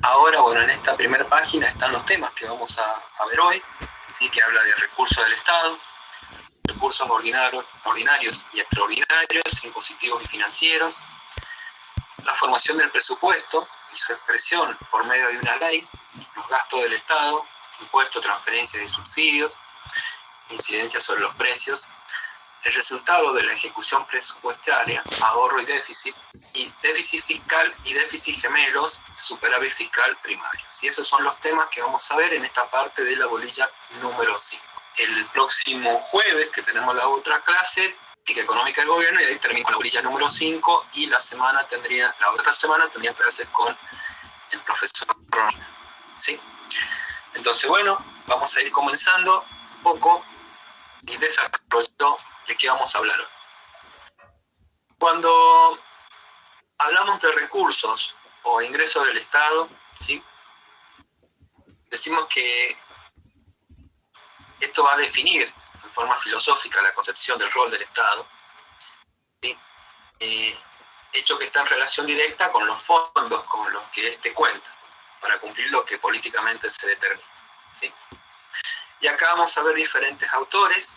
ahora, bueno, en esta primera página están los temas que vamos a ver hoy, ¿sí? Que habla de recursos del Estado, recursos ordinarios y extraordinarios, impositivos y financieros, la formación del presupuesto y su expresión por medio de una ley, los gastos del Estado, impuestos, transferencias y subsidios, incidencias sobre los precios, el resultado de la ejecución presupuestaria, ahorro y déficit fiscal y déficit gemelos, superávit fiscal primarios. Y esos son los temas que vamos a ver en esta parte de la bolilla número 5. El próximo jueves, que tenemos la otra clase, Política Económica del Gobierno, y ahí termino con la bolilla número 5, y la otra semana tendría clases con el profesor Ronnie, ¿sí? Entonces, bueno, vamos a ir comenzando un poco el desarrollo de qué vamos a hablar hoy. Cuando hablamos de recursos o ingresos del Estado, ¿sí? Decimos que esto va a definir en forma filosófica la concepción del rol del Estado, ¿sí? Hecho que está en relación directa con los fondos con los que éste cuenta para cumplir lo que políticamente se determina, ¿sí? Y acá vamos a ver diferentes autores.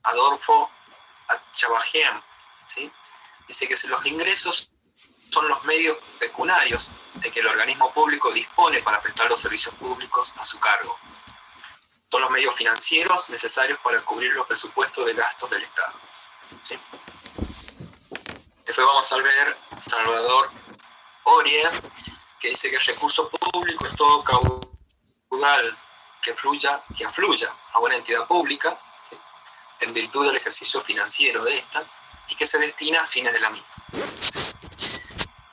Adolfo Chabajén, ¿sí? Dice que si los ingresos son los medios pecuniarios de que el organismo público dispone para prestar los servicios públicos a su cargo. Son los medios financieros necesarios para cubrir los presupuestos de gastos del Estado, ¿sí? Después vamos a ver Salvador Oria, que dice que el recurso público es todo caudal que afluya a una entidad pública, ¿sí? En virtud del ejercicio financiero de esta y que se destina a fines de la misma.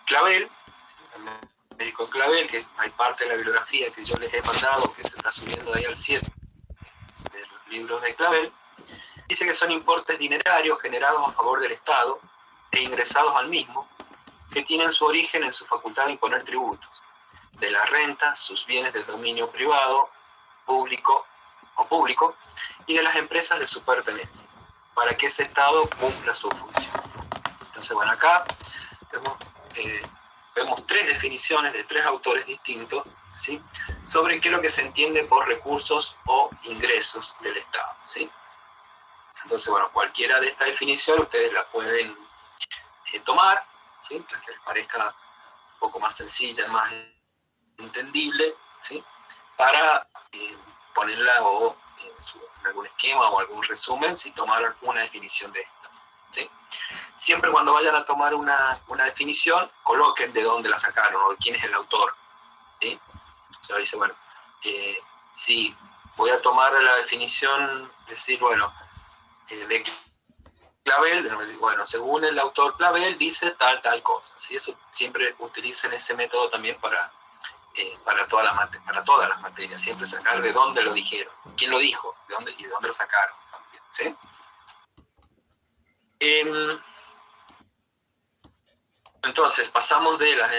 Clavel, el médico Clavel, que hay parte de la bibliografía que yo les he mandado, que se está subiendo ahí al 7 de los libros de Clavel, dice que son importes dinerarios generados a favor del Estado e ingresados al mismo, que tienen su origen en su facultad de imponer tributos, de la renta, sus bienes de dominio privado, público, y de las empresas de su pertenencia, para que ese Estado cumpla su función. Entonces, bueno, acá vemos tres definiciones de tres autores distintos, ¿sí? Sobre qué es lo que se entiende por recursos o ingresos del Estado, ¿sí? Entonces, bueno, cualquiera de estas definiciones ustedes la pueden tomar, ¿sí? La que les parezca un poco más sencilla, más entendible, ¿sí? Para ponerla en algún esquema o algún resumen, si tomar una definición de estas, ¿sí? Siempre cuando vayan a tomar una definición, coloquen de dónde la sacaron o de quién es el autor, ¿sí? O sea, dice, bueno, si voy a tomar la definición, decir, bueno, de Clavel, bueno, según el autor Clavel, dice tal cosa, ¿sí? Eso siempre utilicen ese método también para todas las materias, siempre sacar de dónde lo dijeron, quién lo dijo, de dónde lo sacaron también, ¿sí? Entonces, pasamos de la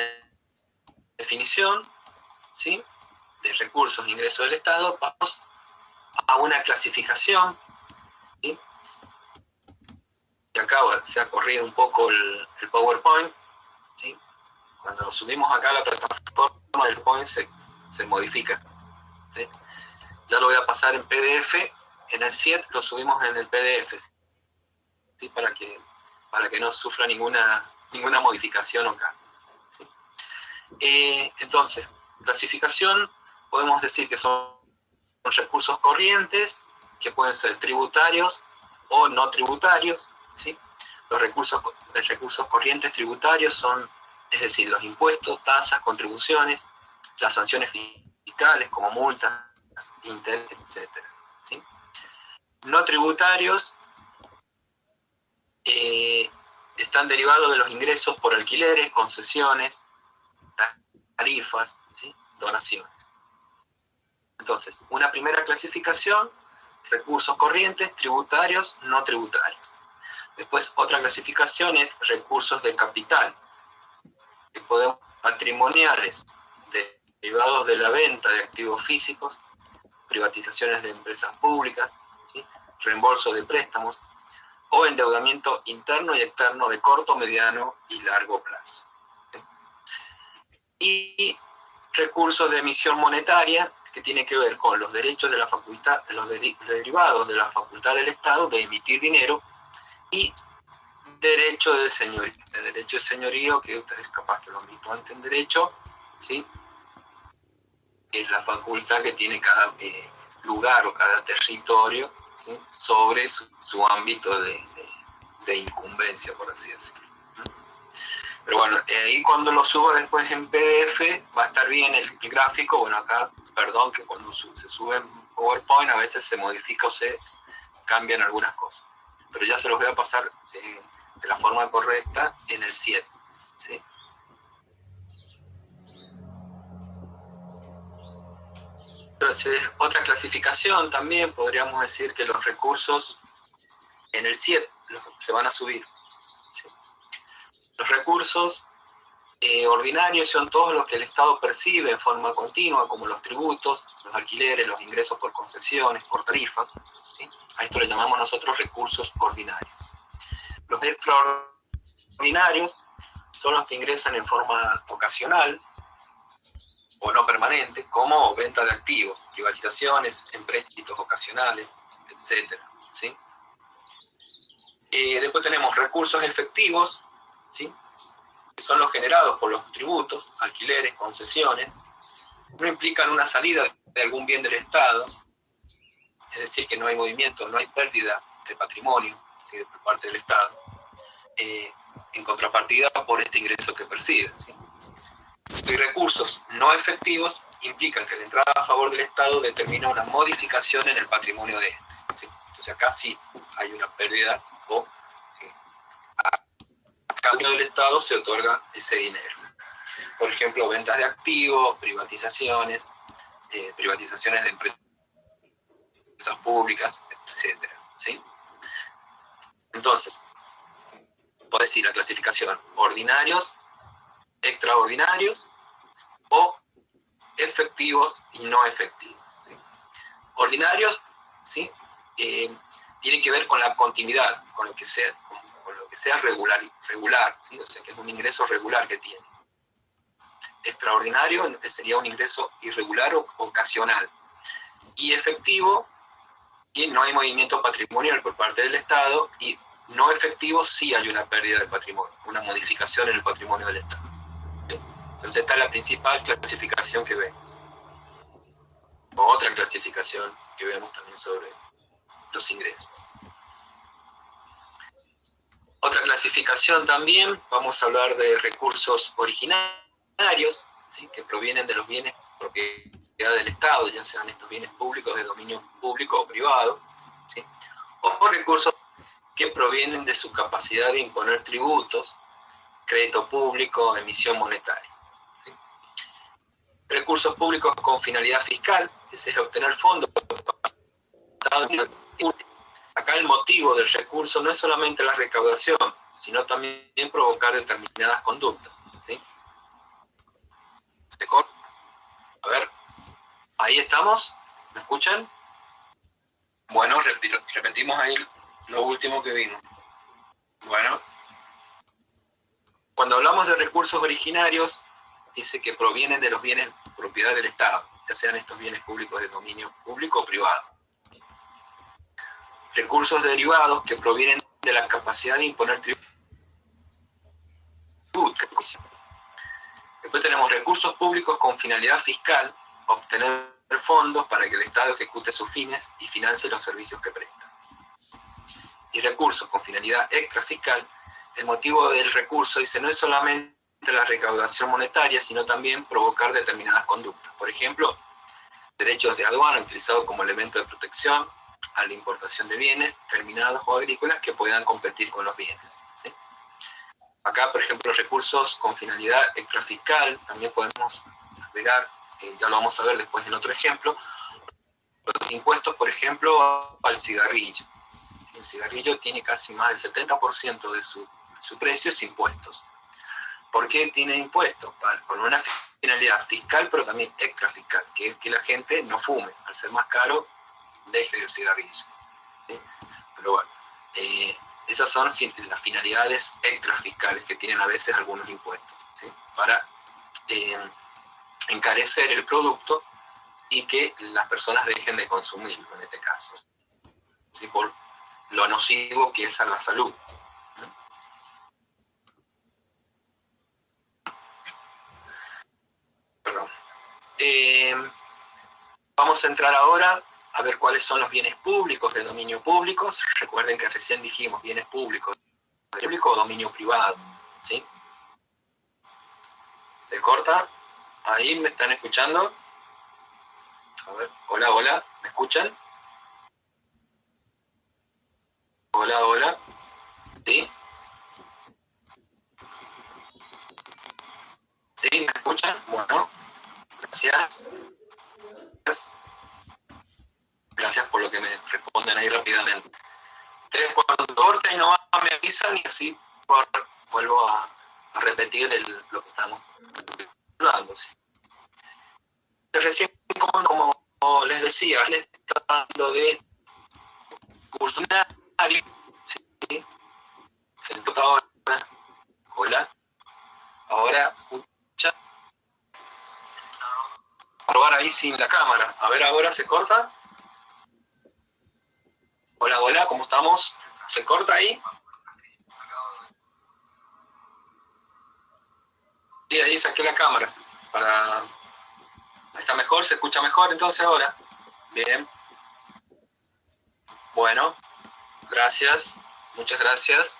definición, ¿sí? De recursos e ingresos del Estado, vamos a una clasificación, ¿sí? Y acá bueno, se ha corrido un poco el PowerPoint, ¿sí? Cuando lo subimos acá a la plataforma del PowerPoint se modifica, ¿sí? Ya lo voy a pasar en PDF, en el 7 lo subimos en el PDF, ¿sí? Para que no sufra ninguna modificación acá, ¿sí? Entonces, clasificación, podemos decir que son recursos corrientes, que pueden ser tributarios o no tributarios, ¿sí? Los recursos corrientes tributarios son, es decir, los impuestos, tasas, contribuciones, las sanciones fiscales como multas, intereses, etc., ¿sí? No tributarios están derivados de los ingresos por alquileres, concesiones, tarifas, ¿sí? Donaciones. Entonces, una primera clasificación, recursos corrientes, tributarios, no tributarios. Después, otra clasificación es recursos de capital, que podemos patrimoniales, derivados de la venta de activos físicos, privatizaciones de empresas públicas, ¿sí? Reembolso de préstamos, o endeudamiento interno y externo de corto, mediano y largo plazo, ¿sí? Y recursos de emisión monetaria, que tiene que ver con los derechos de la facultad, los derivados de la facultad del Estado de emitir dinero, y derecho de señorío. El derecho de señorío, que ustedes capaz que lo han visto antes en derecho, ¿sí? Es la facultad que tiene cada lugar o cada territorio, ¿sí? Sobre su ámbito de incumbencia, por así decirlo. Pero bueno, ahí cuando lo subo después en PDF va a estar bien el gráfico. Bueno, acá, perdón, que cuando se sube en PowerPoint a veces se modifica o se cambian algunas cosas. Pero ya se los voy a pasar de la forma correcta en el 7, ¿sí? Entonces, otra clasificación también, podríamos decir que los recursos en el 7 se van a subir, ¿sí? Los recursos ordinarios son todos los que el Estado percibe en forma continua, como los tributos, los alquileres, los ingresos por concesiones, por tarifas, ¿sí? A esto le llamamos nosotros recursos ordinarios. Los extraordinarios son los que ingresan en forma ocasional o no permanente, como venta de activos, privatizaciones, empréstitos ocasionales, etc., ¿sí? Después tenemos recursos efectivos, ¿sí? Que son los generados por los tributos, alquileres, concesiones, no implican una salida de algún bien del Estado, es decir, que no hay movimiento, no hay pérdida de patrimonio, ¿sí? Por parte del Estado, en contrapartida por este ingreso que percibe, ¿sí? Y recursos no efectivos implican que la entrada a favor del Estado determina una modificación en el patrimonio de este, ¿sí? Entonces acá sí hay una pérdida o a cambio del Estado se otorga ese dinero. Por ejemplo, ventas de activos, privatizaciones de empresas públicas, etc., ¿sí? Entonces, puedo decir la clasificación: ordinarios, extraordinarios o efectivos y no efectivos, ¿sí? Ordinarios, ¿sí? Tiene que ver con la continuidad, con lo que sea regular, ¿sí? O sea, que es un ingreso regular que tiene. Extraordinario sería un ingreso irregular o ocasional. Y efectivo, y no hay movimiento patrimonial por parte del Estado, y no efectivo sí hay una pérdida de patrimonio, una modificación en el patrimonio del Estado. ¿Sí? Entonces esta es la principal clasificación que vemos. Otra clasificación que vemos también sobre los ingresos. Otra clasificación también, vamos a hablar de recursos originarios, ¿sí? Que provienen de los bienes propiedad del Estado, ya sean estos bienes públicos de dominio público o privado, ¿sí? O recursos que provienen de su capacidad de imponer tributos, crédito público, emisión monetaria, ¿sí? Recursos públicos con finalidad fiscal, ese es obtener fondos. Acá el motivo del recurso no es solamente la recaudación, sino también provocar determinadas conductas, ¿sí? A ver, ahí estamos, ¿me escuchan? Bueno, repetimos ahí lo último que vimos. Bueno, cuando hablamos de recursos originarios, dice que provienen de los bienes propiedad del Estado, ya sean estos bienes públicos de dominio público o privado. Recursos derivados que provienen de la capacidad de imponer tributos. Después tenemos recursos públicos con finalidad fiscal, obtener fondos para que el Estado ejecute sus fines y financie los servicios que presta. Y recursos con finalidad extrafiscal, el motivo del recurso, dice, no es solamente la recaudación monetaria, sino también provocar determinadas conductas. Por ejemplo, derechos de aduana utilizados como elemento de protección a la importación de bienes terminados o agrícolas que puedan competir con los bienes, ¿sí? Acá, por ejemplo, recursos con finalidad extrafiscal, también podemos agregar, ya lo vamos a ver después en otro ejemplo, los impuestos, por ejemplo, al cigarrillo. El cigarrillo tiene casi más del 70% de su precio es impuestos. ¿Por qué tiene impuestos? Con una finalidad fiscal, pero también extrafiscal, que es que la gente no fume. Al ser más caro, deje el cigarrillo, ¿sí? Pero bueno, esas son las finalidades extrafiscales que tienen a veces algunos impuestos, ¿sí? Para encarecer el producto y que las personas dejen de consumirlo en este caso, ¿sí? Por lo nocivo que es a la salud. Perdón. Vamos a entrar ahora a ver cuáles son los bienes públicos de dominio público. Recuerden que recién dijimos bienes públicos o dominio privado, ¿sí? ¿Se corta? ¿Ahí me están escuchando? A ver, hola, hola, ¿me escuchan? Hola, hola, ¿sí? ¿Sí? ¿Me escuchan? Bueno, gracias. Gracias por lo que me responden ahí rápidamente. Ustedes cuando corten nomás me avisan y así vuelvo a repetir lo que estamos hablando, ¿sí? Recién, como les decía, les estoy hablando de curso binario, ¿sí? ¿Se nota ahora? Hola. Ahora, escucha. Probar ahí sin la cámara. A ver, ahora se corta. Hola, hola, ¿cómo estamos? ¿Se corta ahí? Sí, ahí saqué la cámara. ¿Está mejor? ¿Se escucha mejor entonces ahora? Bien. Bueno, gracias. Muchas gracias.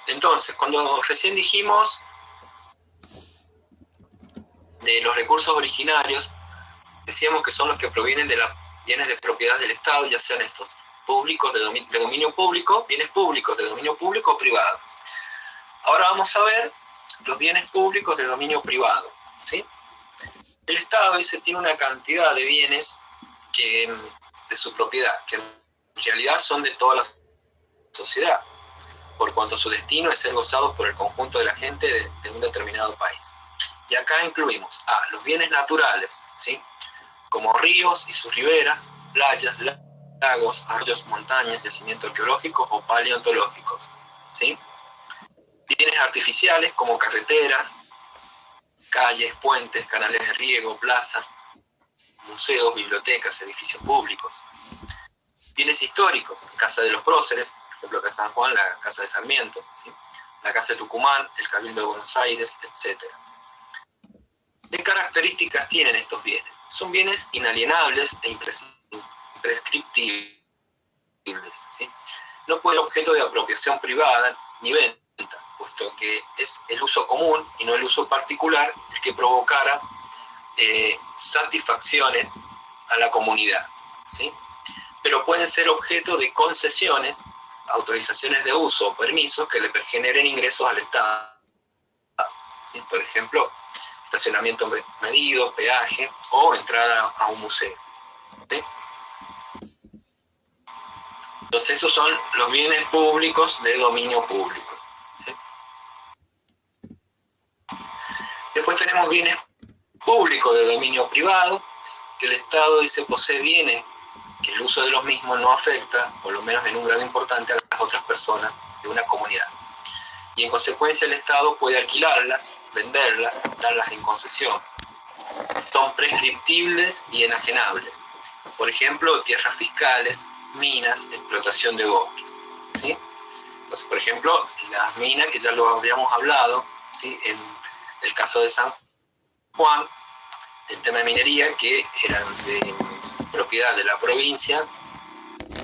Entonces, cuando recién dijimos de los recursos originarios, decíamos que son los que provienen de los bienes de propiedad del Estado, ya sean estos públicos de dominio público, bienes públicos de dominio público o privado. Ahora vamos a ver los bienes públicos de dominio privado, ¿sí? El Estado tiene una cantidad de bienes de su propiedad, que en realidad son de toda la sociedad, por cuanto su destino es ser gozados por el conjunto de la gente de un determinado país. Y acá incluimos los bienes naturales, ¿sí? Como ríos y sus riberas, playas, lagos, arroyos, montañas, yacimientos arqueológicos o paleontológicos, ¿sí? Bienes artificiales como carreteras, calles, puentes, canales de riego, plazas, museos, bibliotecas, edificios públicos. Bienes históricos, Casa de los Próceres, por ejemplo, Casa de San Juan, la Casa de Sarmiento, ¿sí? La Casa de Tucumán, el Cabildo de Buenos Aires, etc. ¿Qué características tienen estos bienes? Son bienes inalienables e imprescriptibles, ¿sí? No puede ser objeto de apropiación privada ni venta, puesto que es el uso común y no el uso particular el que provocara satisfacciones a la comunidad, ¿sí? Pero pueden ser objeto de concesiones, autorizaciones de uso o permisos que le generen ingresos al Estado, ¿sí? Por ejemplo, estacionamiento medido, peaje o entrada a un museo, ¿sí? Entonces esos son los bienes públicos de dominio público, ¿sí? Después tenemos bienes públicos de dominio privado, que el Estado posee bienes que el uso de los mismos no afecta, por lo menos en un grado importante, a las otras personas de una comunidad. Y en consecuencia el Estado puede alquilarlas, venderlas, darlas en concesión. Son prescriptibles y enajenables. Por ejemplo, tierras fiscales, minas, explotación de bosques, ¿sí? Entonces, por ejemplo, las minas, que ya lo habíamos hablado, ¿sí? En el caso de San Juan, el tema de minería, que eran de propiedad de la provincia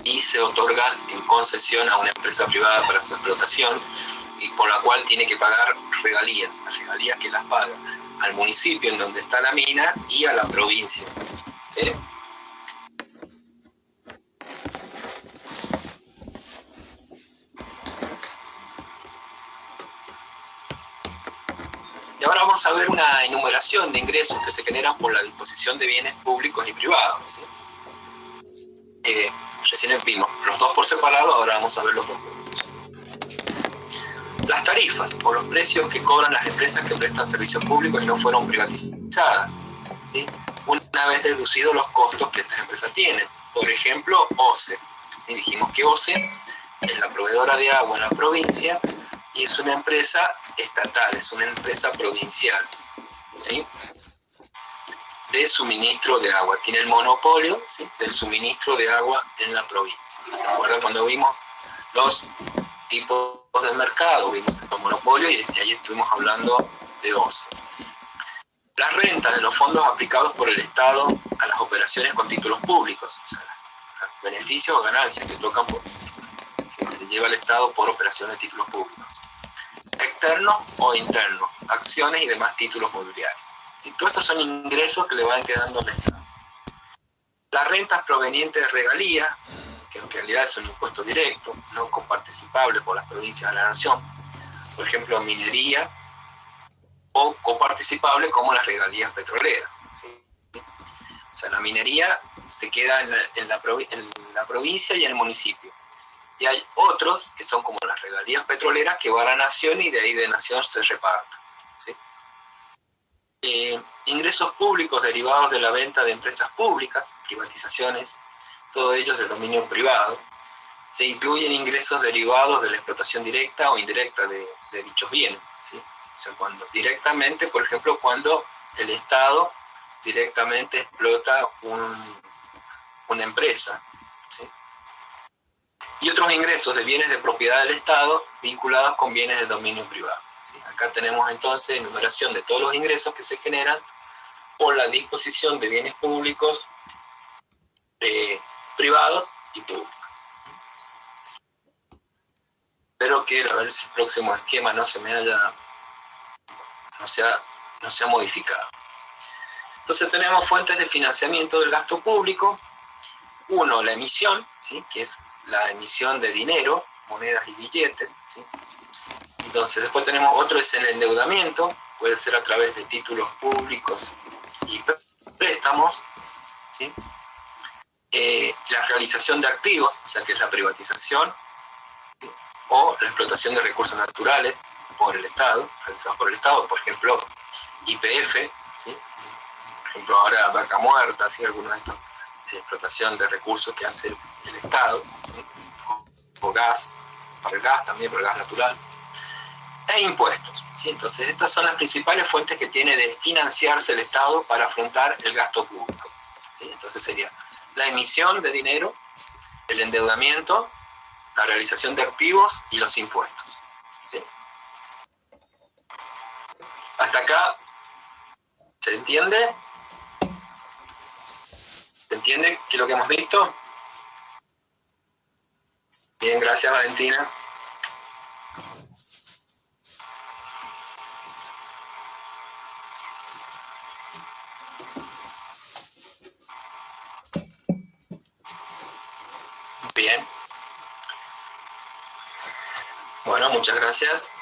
y se otorgan en concesión a una empresa privada para su explotación y por la cual tiene que pagar regalías, las regalías que las paga al municipio en donde está la mina y a la provincia, ¿sí? Y ahora vamos a ver una enumeración de ingresos que se generan por la disposición de bienes públicos y privados, ¿sí? Recién vimos los dos por separado, ahora vamos a ver los dos juntos. Las tarifas o los precios que cobran las empresas que prestan servicios públicos y no fueron privatizadas, ¿sí? Una vez deducidos los costos que estas empresas tienen. Por ejemplo, OCE, ¿sí? Dijimos que OCE es la proveedora de agua en la provincia y es una empresa estatal, es una empresa provincial, ¿sí?, de suministro de agua. Tiene el monopolio, ¿sí?, del suministro de agua en la provincia. ¿Se acuerdan cuando vimos los tipos de mercado? Vimos el monopolio y ahí estuvimos hablando de OCE. Las rentas de los fondos aplicados por el Estado a las operaciones con títulos públicos, o sea, los beneficios o ganancias que se lleva el Estado por operaciones de títulos públicos. Externos o internos, acciones y demás títulos mobiliarios. ¿Sí? Todos estos son ingresos que le van quedando al Estado. Las rentas provenientes de regalías, que en realidad es un impuesto directo, no coparticipable por las provincias de la nación, por ejemplo, minería, o coparticipable como las regalías petroleras, ¿sí? O sea, la minería se queda en la provincia y en el municipio. Y hay otros que son como las regalías petroleras que van a la nación y de ahí de nación se reparten, ¿sí? Ingresos públicos derivados de la venta de empresas públicas, privatizaciones, todos ellos de dominio privado. Se incluyen ingresos derivados de la explotación directa o indirecta de dichos bienes, ¿sí? O sea, cuando directamente, por ejemplo, cuando el Estado directamente explota una empresa, ¿sí? Y otros ingresos de bienes de propiedad del Estado vinculados con bienes de dominio privado, ¿sí? Acá tenemos entonces enumeración de todos los ingresos que se generan por la disposición de bienes públicos, privados y públicos. Espero que a ver si el próximo esquema no se ha modificado. Entonces tenemos fuentes de financiamiento del gasto público. Uno, la emisión, ¿sí?, que es la emisión de dinero, monedas y billetes, ¿sí? Entonces después tenemos otro, es el endeudamiento, puede ser a través de títulos públicos y préstamos, ¿sí? La realización de activos, o sea que es la privatización, ¿sí?, o la explotación de recursos naturales por el Estado, realizados por el Estado, por ejemplo, YPF, ¿sí?, por ejemplo ahora Vaca Muerta, ¿sí?, algunos de estos de explotación de recursos que hace el Estado, ¿sí?, o gas, para el gas también, para el gas natural, e impuestos, ¿sí? Entonces estas son las principales fuentes que tiene de financiarse el Estado para afrontar el gasto público, ¿sí? Entonces sería la emisión de dinero, el endeudamiento, la realización de activos y los impuestos, ¿sí? Hasta acá, ¿se entiende? ¿Se entiende qué es lo que hemos visto? Bien, gracias Valentina. Bien. Bueno, muchas gracias.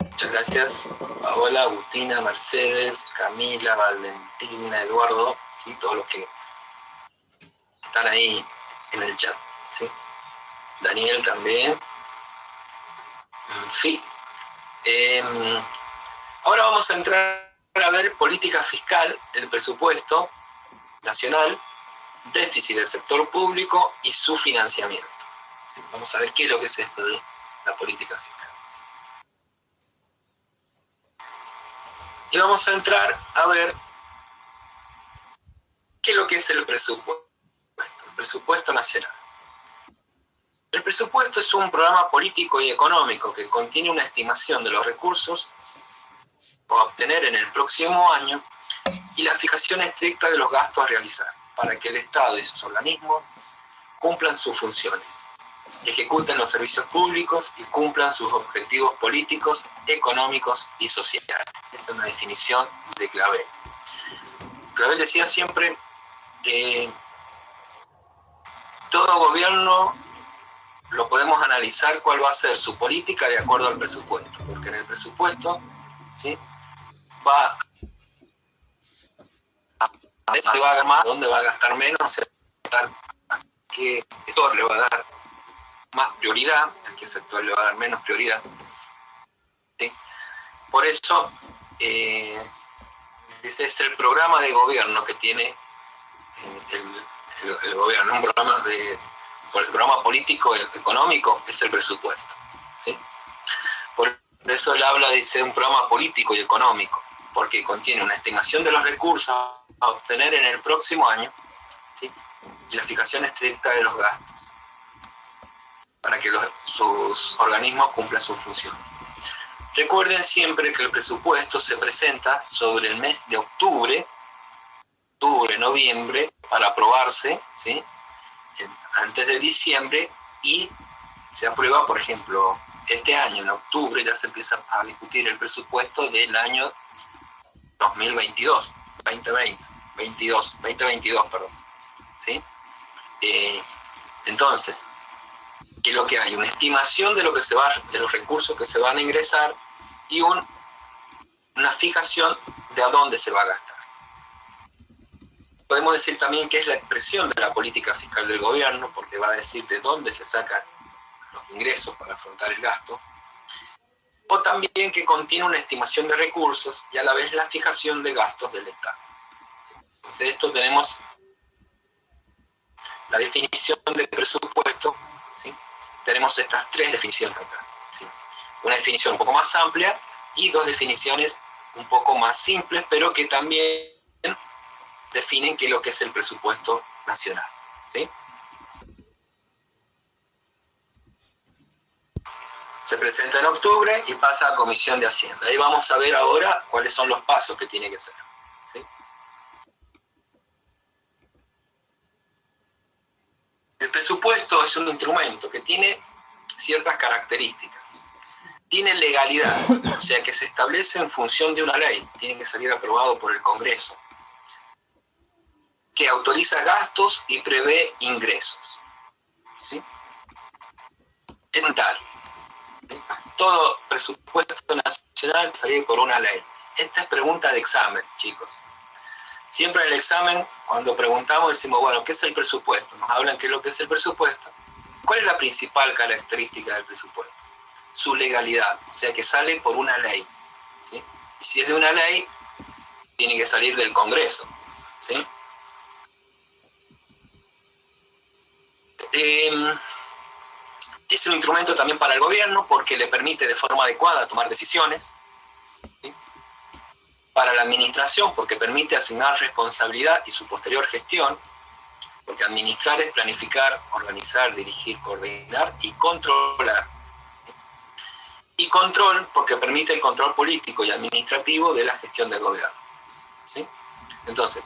Muchas gracias, Paola, Agustina, Mercedes, Camila, Valentina, Eduardo, ¿sí?, todos los que están ahí en el chat, ¿sí? Daniel también. Sí. Ahora vamos a entrar a ver política fiscal, el presupuesto nacional, déficit del sector público y su financiamiento, ¿sí? Vamos a ver qué es lo que es esto de la política fiscal. Y vamos a entrar a ver qué es lo que es el presupuesto nacional. El presupuesto es un programa político y económico que contiene una estimación de los recursos a obtener en el próximo año y la fijación estricta de los gastos a realizar para que el Estado y sus organismos cumplan sus funciones, ejecuten los servicios públicos y cumplan sus objetivos políticos, económicos y sociales. Esa es una definición de Clavel. Clavel decía siempre que todo gobierno lo podemos analizar cuál va a ser su política de acuerdo al presupuesto, porque en el presupuesto, ¿sí?, va a gastar más, dónde va a gastar menos, o sea, a qué sector le va a dar más prioridad, a qué sector le va a dar menos prioridad, ¿sí? Por eso, ese es el programa de gobierno que tiene el gobierno, un programa el programa político económico es el presupuesto, ¿sí? Por Por eso él habla, dice, de un programa político y económico, porque contiene una estimación de los recursos a obtener en el próximo año, ¿sí? Y la fijación estricta de los gastos, para que sus organismos cumplan sus funciones. Recuerden siempre que el presupuesto se presenta sobre el mes de octubre, noviembre, para aprobarse, ¿sí? Antes de diciembre, y se aprueba, por ejemplo, este año, en octubre, ya se empieza a discutir el presupuesto del año 2022, 2022, perdón, ¿sí? Entonces, ¿qué es lo que hay? Una estimación de lo que de los recursos que se van a ingresar y una fijación de a dónde se va a gastar. Podemos decir también que es la expresión de la política fiscal del gobierno, porque va a decir de dónde se sacan los ingresos para afrontar el gasto, o también que contiene una estimación de recursos y a la vez la fijación de gastos del Estado. Entonces, de esto tenemos la definición de presupuesto, ¿sí? Tenemos estas tres definiciones acá, ¿sí? Una definición un poco más amplia y dos definiciones un poco más simples, pero que también definen qué es lo que es el presupuesto nacional, ¿sí? Se presenta en octubre y pasa a Comisión de Hacienda. Ahí vamos a ver ahora cuáles son los pasos que tiene que hacer, ¿sí? El presupuesto es un instrumento que tiene ciertas características. Tiene legalidad, o sea que se establece en función de una ley, tiene que salir aprobado por el Congreso, que autoriza gastos y prevé ingresos, ¿sí? En tal, ¿sí? Todo presupuesto nacional sale por una ley. Esta es pregunta de examen, chicos. Siempre en el examen, cuando preguntamos, decimos, bueno, ¿qué es el presupuesto? Nos hablan qué es lo que es el presupuesto. ¿Cuál es la principal característica del presupuesto? Su legalidad, o sea que sale por una ley, ¿sí? Y si es de una ley, tiene que salir del Congreso, ¿sí? Es un instrumento también para el gobierno porque le permite de forma adecuada tomar decisiones, ¿sí? Para la administración porque permite asignar responsabilidad y su posterior gestión, porque administrar es planificar, organizar, dirigir, coordinar y controlar. Y control porque permite el control político y administrativo de la gestión del gobierno, ¿sí? Entonces,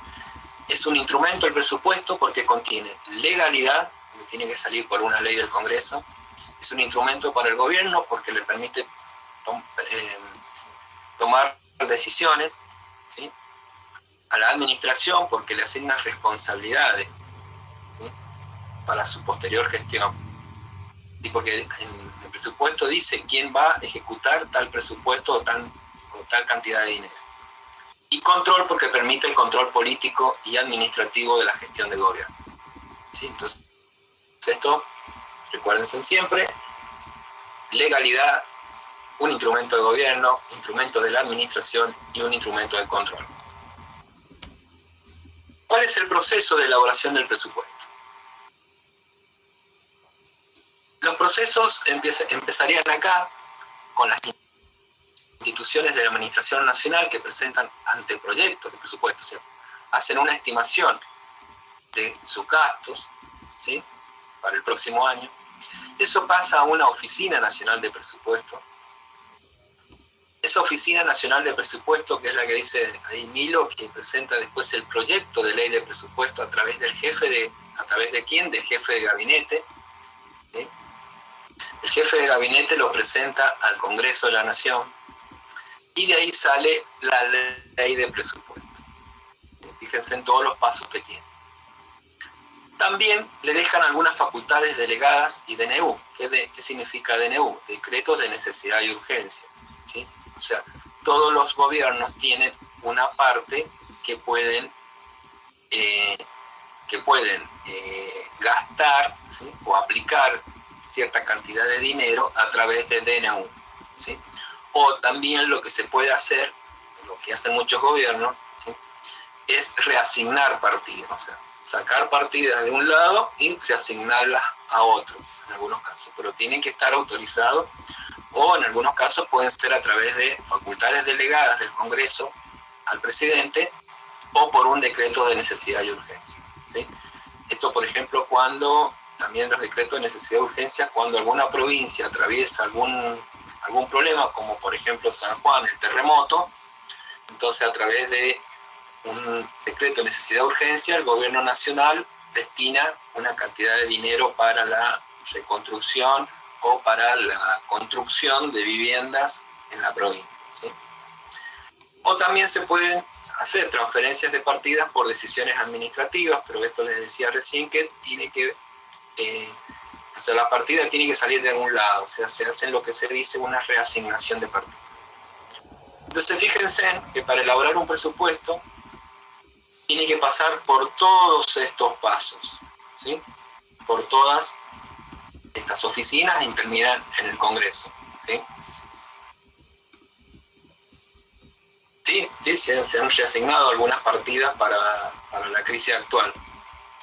es un instrumento el presupuesto porque contiene legalidad, que tiene que salir por una ley del Congreso. Es un instrumento para el gobierno porque le permite tomar decisiones, ¿sí? A la administración porque le asigna responsabilidades, ¿sí? Para su posterior gestión. Y porque en el presupuesto dice quién va a ejecutar tal presupuesto o tal cantidad de dinero. Y control porque permite el control político y administrativo de la gestión de gobierno, ¿sí? Entonces, esto, recuérdense siempre, legalidad, un instrumento de gobierno, instrumento de la administración y un instrumento de control. ¿Cuál es el proceso de elaboración del presupuesto? Los procesos empezarían acá con las instituciones de la Administración Nacional que presentan anteproyectos de presupuesto, o sea, hacen una estimación de sus gastos, ¿sí? Para el próximo año. Eso pasa a una Oficina Nacional de Presupuesto. Esa Oficina Nacional de Presupuesto, que es la que dice ahí Milo, que presenta después el proyecto de ley de presupuesto a través del jefe ¿a través de quién? Del jefe de gabinete, ¿sí? El jefe de gabinete lo presenta al Congreso de la Nación y de ahí sale la ley de presupuesto. Fíjense en todos los pasos que tiene. También le dejan algunas facultades delegadas y DNU. ¿Qué significa DNU? Decretos de necesidad y urgencia, ¿sí? O sea, todos los gobiernos tienen una parte que pueden gastar, ¿sí? O aplicar cierta cantidad de dinero a través de DNU, ¿sí? O también lo que se puede hacer, lo que hacen muchos gobiernos, ¿sí? Es reasignar partidas, o sea, sacar partidas de un lado y reasignarlas a otro, en algunos casos, pero tienen que estar autorizados o en algunos casos pueden ser a través de facultades delegadas del Congreso al presidente o por un decreto de necesidad y urgencia, ¿sí? Esto, por ejemplo, cuando, también los decretos de necesidad y urgencia, cuando alguna provincia atraviesa algún problema, como por ejemplo San Juan, el terremoto, entonces a través de un decreto de necesidad y urgencia, el gobierno nacional destina una cantidad de dinero para la reconstrucción o para la construcción de viviendas en la provincia, ¿sí? O también se pueden hacer transferencias de partidas por decisiones administrativas, pero esto les decía recién que tiene que, o sea, la partida tiene que salir de algún lado, o sea, se hace lo que se dice una reasignación de partidas. Entonces fíjense que para elaborar un presupuesto tiene que pasar por todos estos pasos, ¿sí? Por todas estas oficinas y terminan en el Congreso, ¿sí? Sí, se han reasignado algunas partidas para la crisis actual.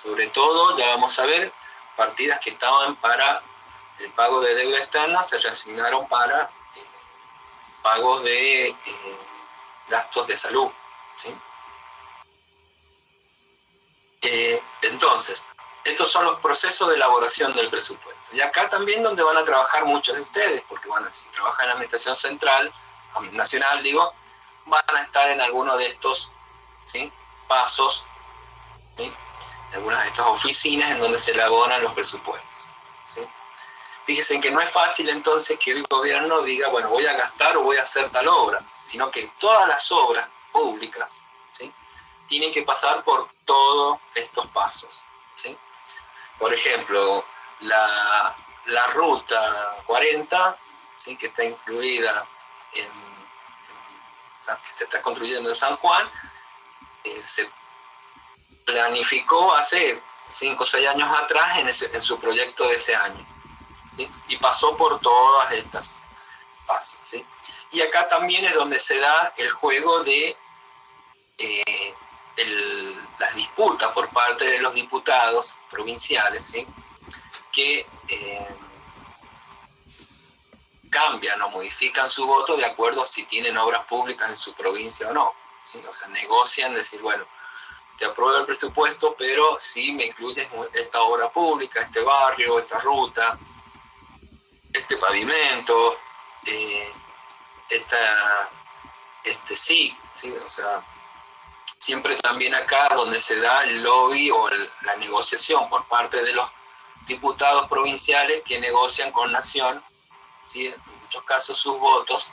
Sobre todo, ya vamos a ver, partidas que estaban para el pago de deuda externa se reasignaron para pagos de gastos de salud, ¿sí? Entonces, estos son los procesos de elaboración del presupuesto. Y acá también donde van a trabajar muchos de ustedes, porque si trabajan en la Administración Central, Nacional, digo, van a estar en alguno de estos, ¿sí?, pasos, ¿sí?, en algunas de estas oficinas en donde se elaboran los presupuestos, ¿sí? Fíjense que no es fácil entonces que el gobierno diga, bueno, voy a gastar o voy a hacer tal obra, sino que todas las obras públicas, ¿sí?, tienen que pasar por todos estos pasos, ¿sí? Por ejemplo, la ruta 40, ¿sí?, que está incluida que se está construyendo en San Juan, se planificó hace 5 o 6 años atrás en su proyecto de ese año, ¿sí?, y pasó por todas estas pasos, ¿sí? Y acá también es donde se da el juego de las disputas por parte de los diputados provinciales, ¿sí?, que cambian o modifican su voto de acuerdo a si tienen obras públicas en su provincia o no, ¿sí? O sea, negocian, decir, bueno, te apruebo el presupuesto, pero sí me incluyes esta obra pública, este barrio, esta ruta, este pavimento, sí, o sea, siempre también acá donde se da el lobby o la negociación por parte de los diputados provinciales que negocian con Nación, ¿sí?, en muchos casos sus votos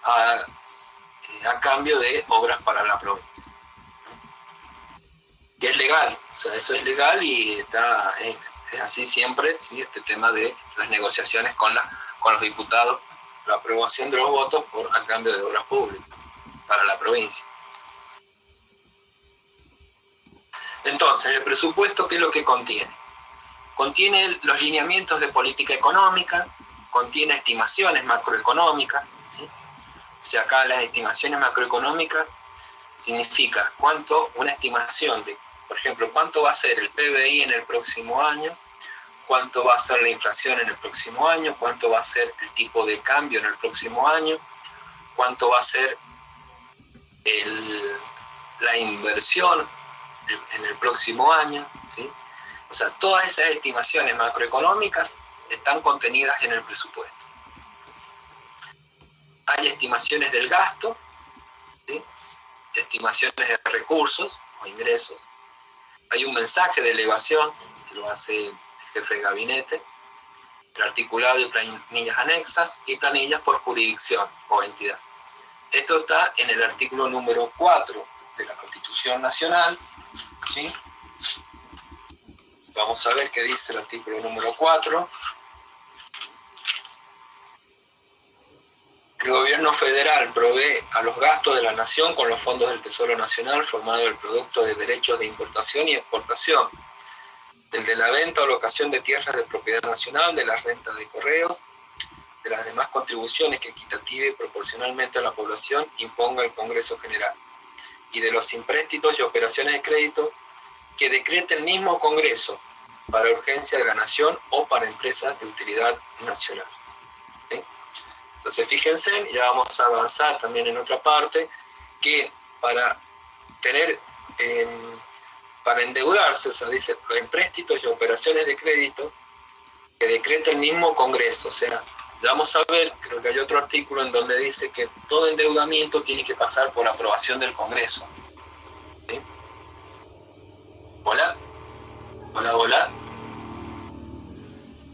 a cambio de obras para la provincia. Que es legal, o sea, eso es legal y es así siempre, ¿sí?, este tema de las negociaciones con los diputados, la aprobación de los votos a cambio de obras públicas para la provincia. Entonces, el presupuesto, ¿qué es lo que contiene? Contiene los lineamientos de política económica, contiene estimaciones macroeconómicas, ¿sí? O sea, acá las estimaciones macroeconómicas significa una estimación de, por ejemplo, cuánto va a ser el PBI en el próximo año, cuánto va a ser la inflación en el próximo año, cuánto va a ser el tipo de cambio en el próximo año, cuánto va a ser la inversión en el próximo año, ¿sí? O sea, todas esas estimaciones macroeconómicas están contenidas en el presupuesto. Hay estimaciones del gasto, ¿sí?, estimaciones de recursos o ingresos. Hay un mensaje de elevación que lo hace el jefe de gabinete, el articulado de planillas anexas y planillas por jurisdicción o entidad. Esto está en el artículo número 4 de la Constitución Nacional, ¿sí? Vamos a ver qué dice el artículo número 4. El gobierno federal provee a los gastos de la nación con los fondos del Tesoro Nacional formado del producto de derechos de importación y exportación, del de la venta o locación de tierras de propiedad nacional, de las rentas de correos, de las demás contribuciones que equitativa y proporcionalmente a la población imponga el Congreso General, y de los empréstitos y operaciones de crédito que decrete el mismo Congreso para urgencia de la nación o para empresas de utilidad nacional, ¿sí? Entonces fíjense, ya vamos a avanzar también en otra parte, que para tener, para endeudarse, o sea, dice, los empréstitos y operaciones de crédito que decreta el mismo Congreso, o sea, ya vamos a ver, creo que hay otro artículo en donde dice que todo endeudamiento tiene que pasar por aprobación del Congreso. ¿Sí? ¿Hola? ¿Hola, hola?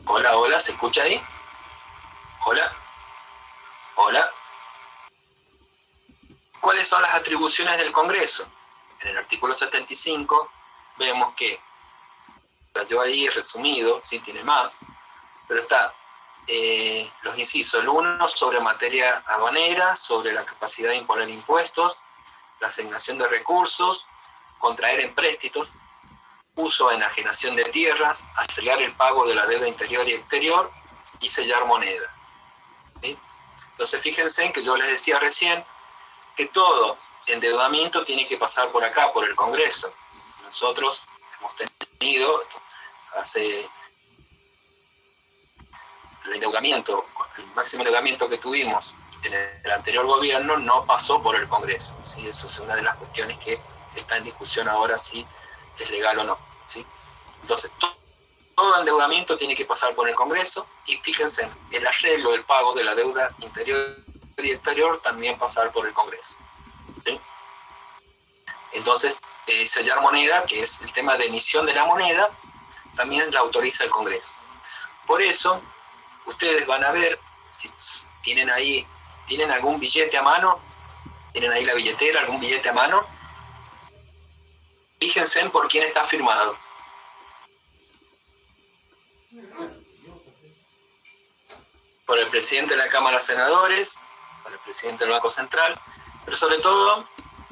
¿Hola, hola? ¿Se escucha ahí? ¿Hola? ¿Hola? ¿Cuáles son las atribuciones del Congreso? En el artículo 75 vemos que, yo ahí he resumido, sí tiene más, pero está los incisos, el 1 sobre materia aduanera, sobre la capacidad de imponer impuestos, la asignación de recursos, contraer empréstitos, uso o enajenación de tierras, afiliar el pago de la deuda interior y exterior y sellar moneda. ¿Sí? Entonces fíjense en que yo les decía recién que todo endeudamiento tiene que pasar por acá, por el Congreso. Nosotros hemos tenido el endeudamiento, el máximo endeudamiento que tuvimos en el anterior gobierno no pasó por el Congreso. ¿Sí? Eso es una de las cuestiones que está en discusión ahora si es legal o no. ¿Sí? Entonces, todo endeudamiento tiene que pasar por el Congreso y fíjense, el arreglo del pago de la deuda interior y exterior también pasar por el Congreso. ¿Sí? Entonces, sellar moneda, que es el tema de emisión de la moneda, también la autoriza el Congreso. Por eso, ustedes van a ver, si tienen ahí, ¿tienen algún billete a mano? ¿Tienen ahí la billetera, algún billete a mano? Fíjense en por quién está firmado. Por el presidente de la Cámara de Senadores, por el presidente del Banco Central, pero sobre todo,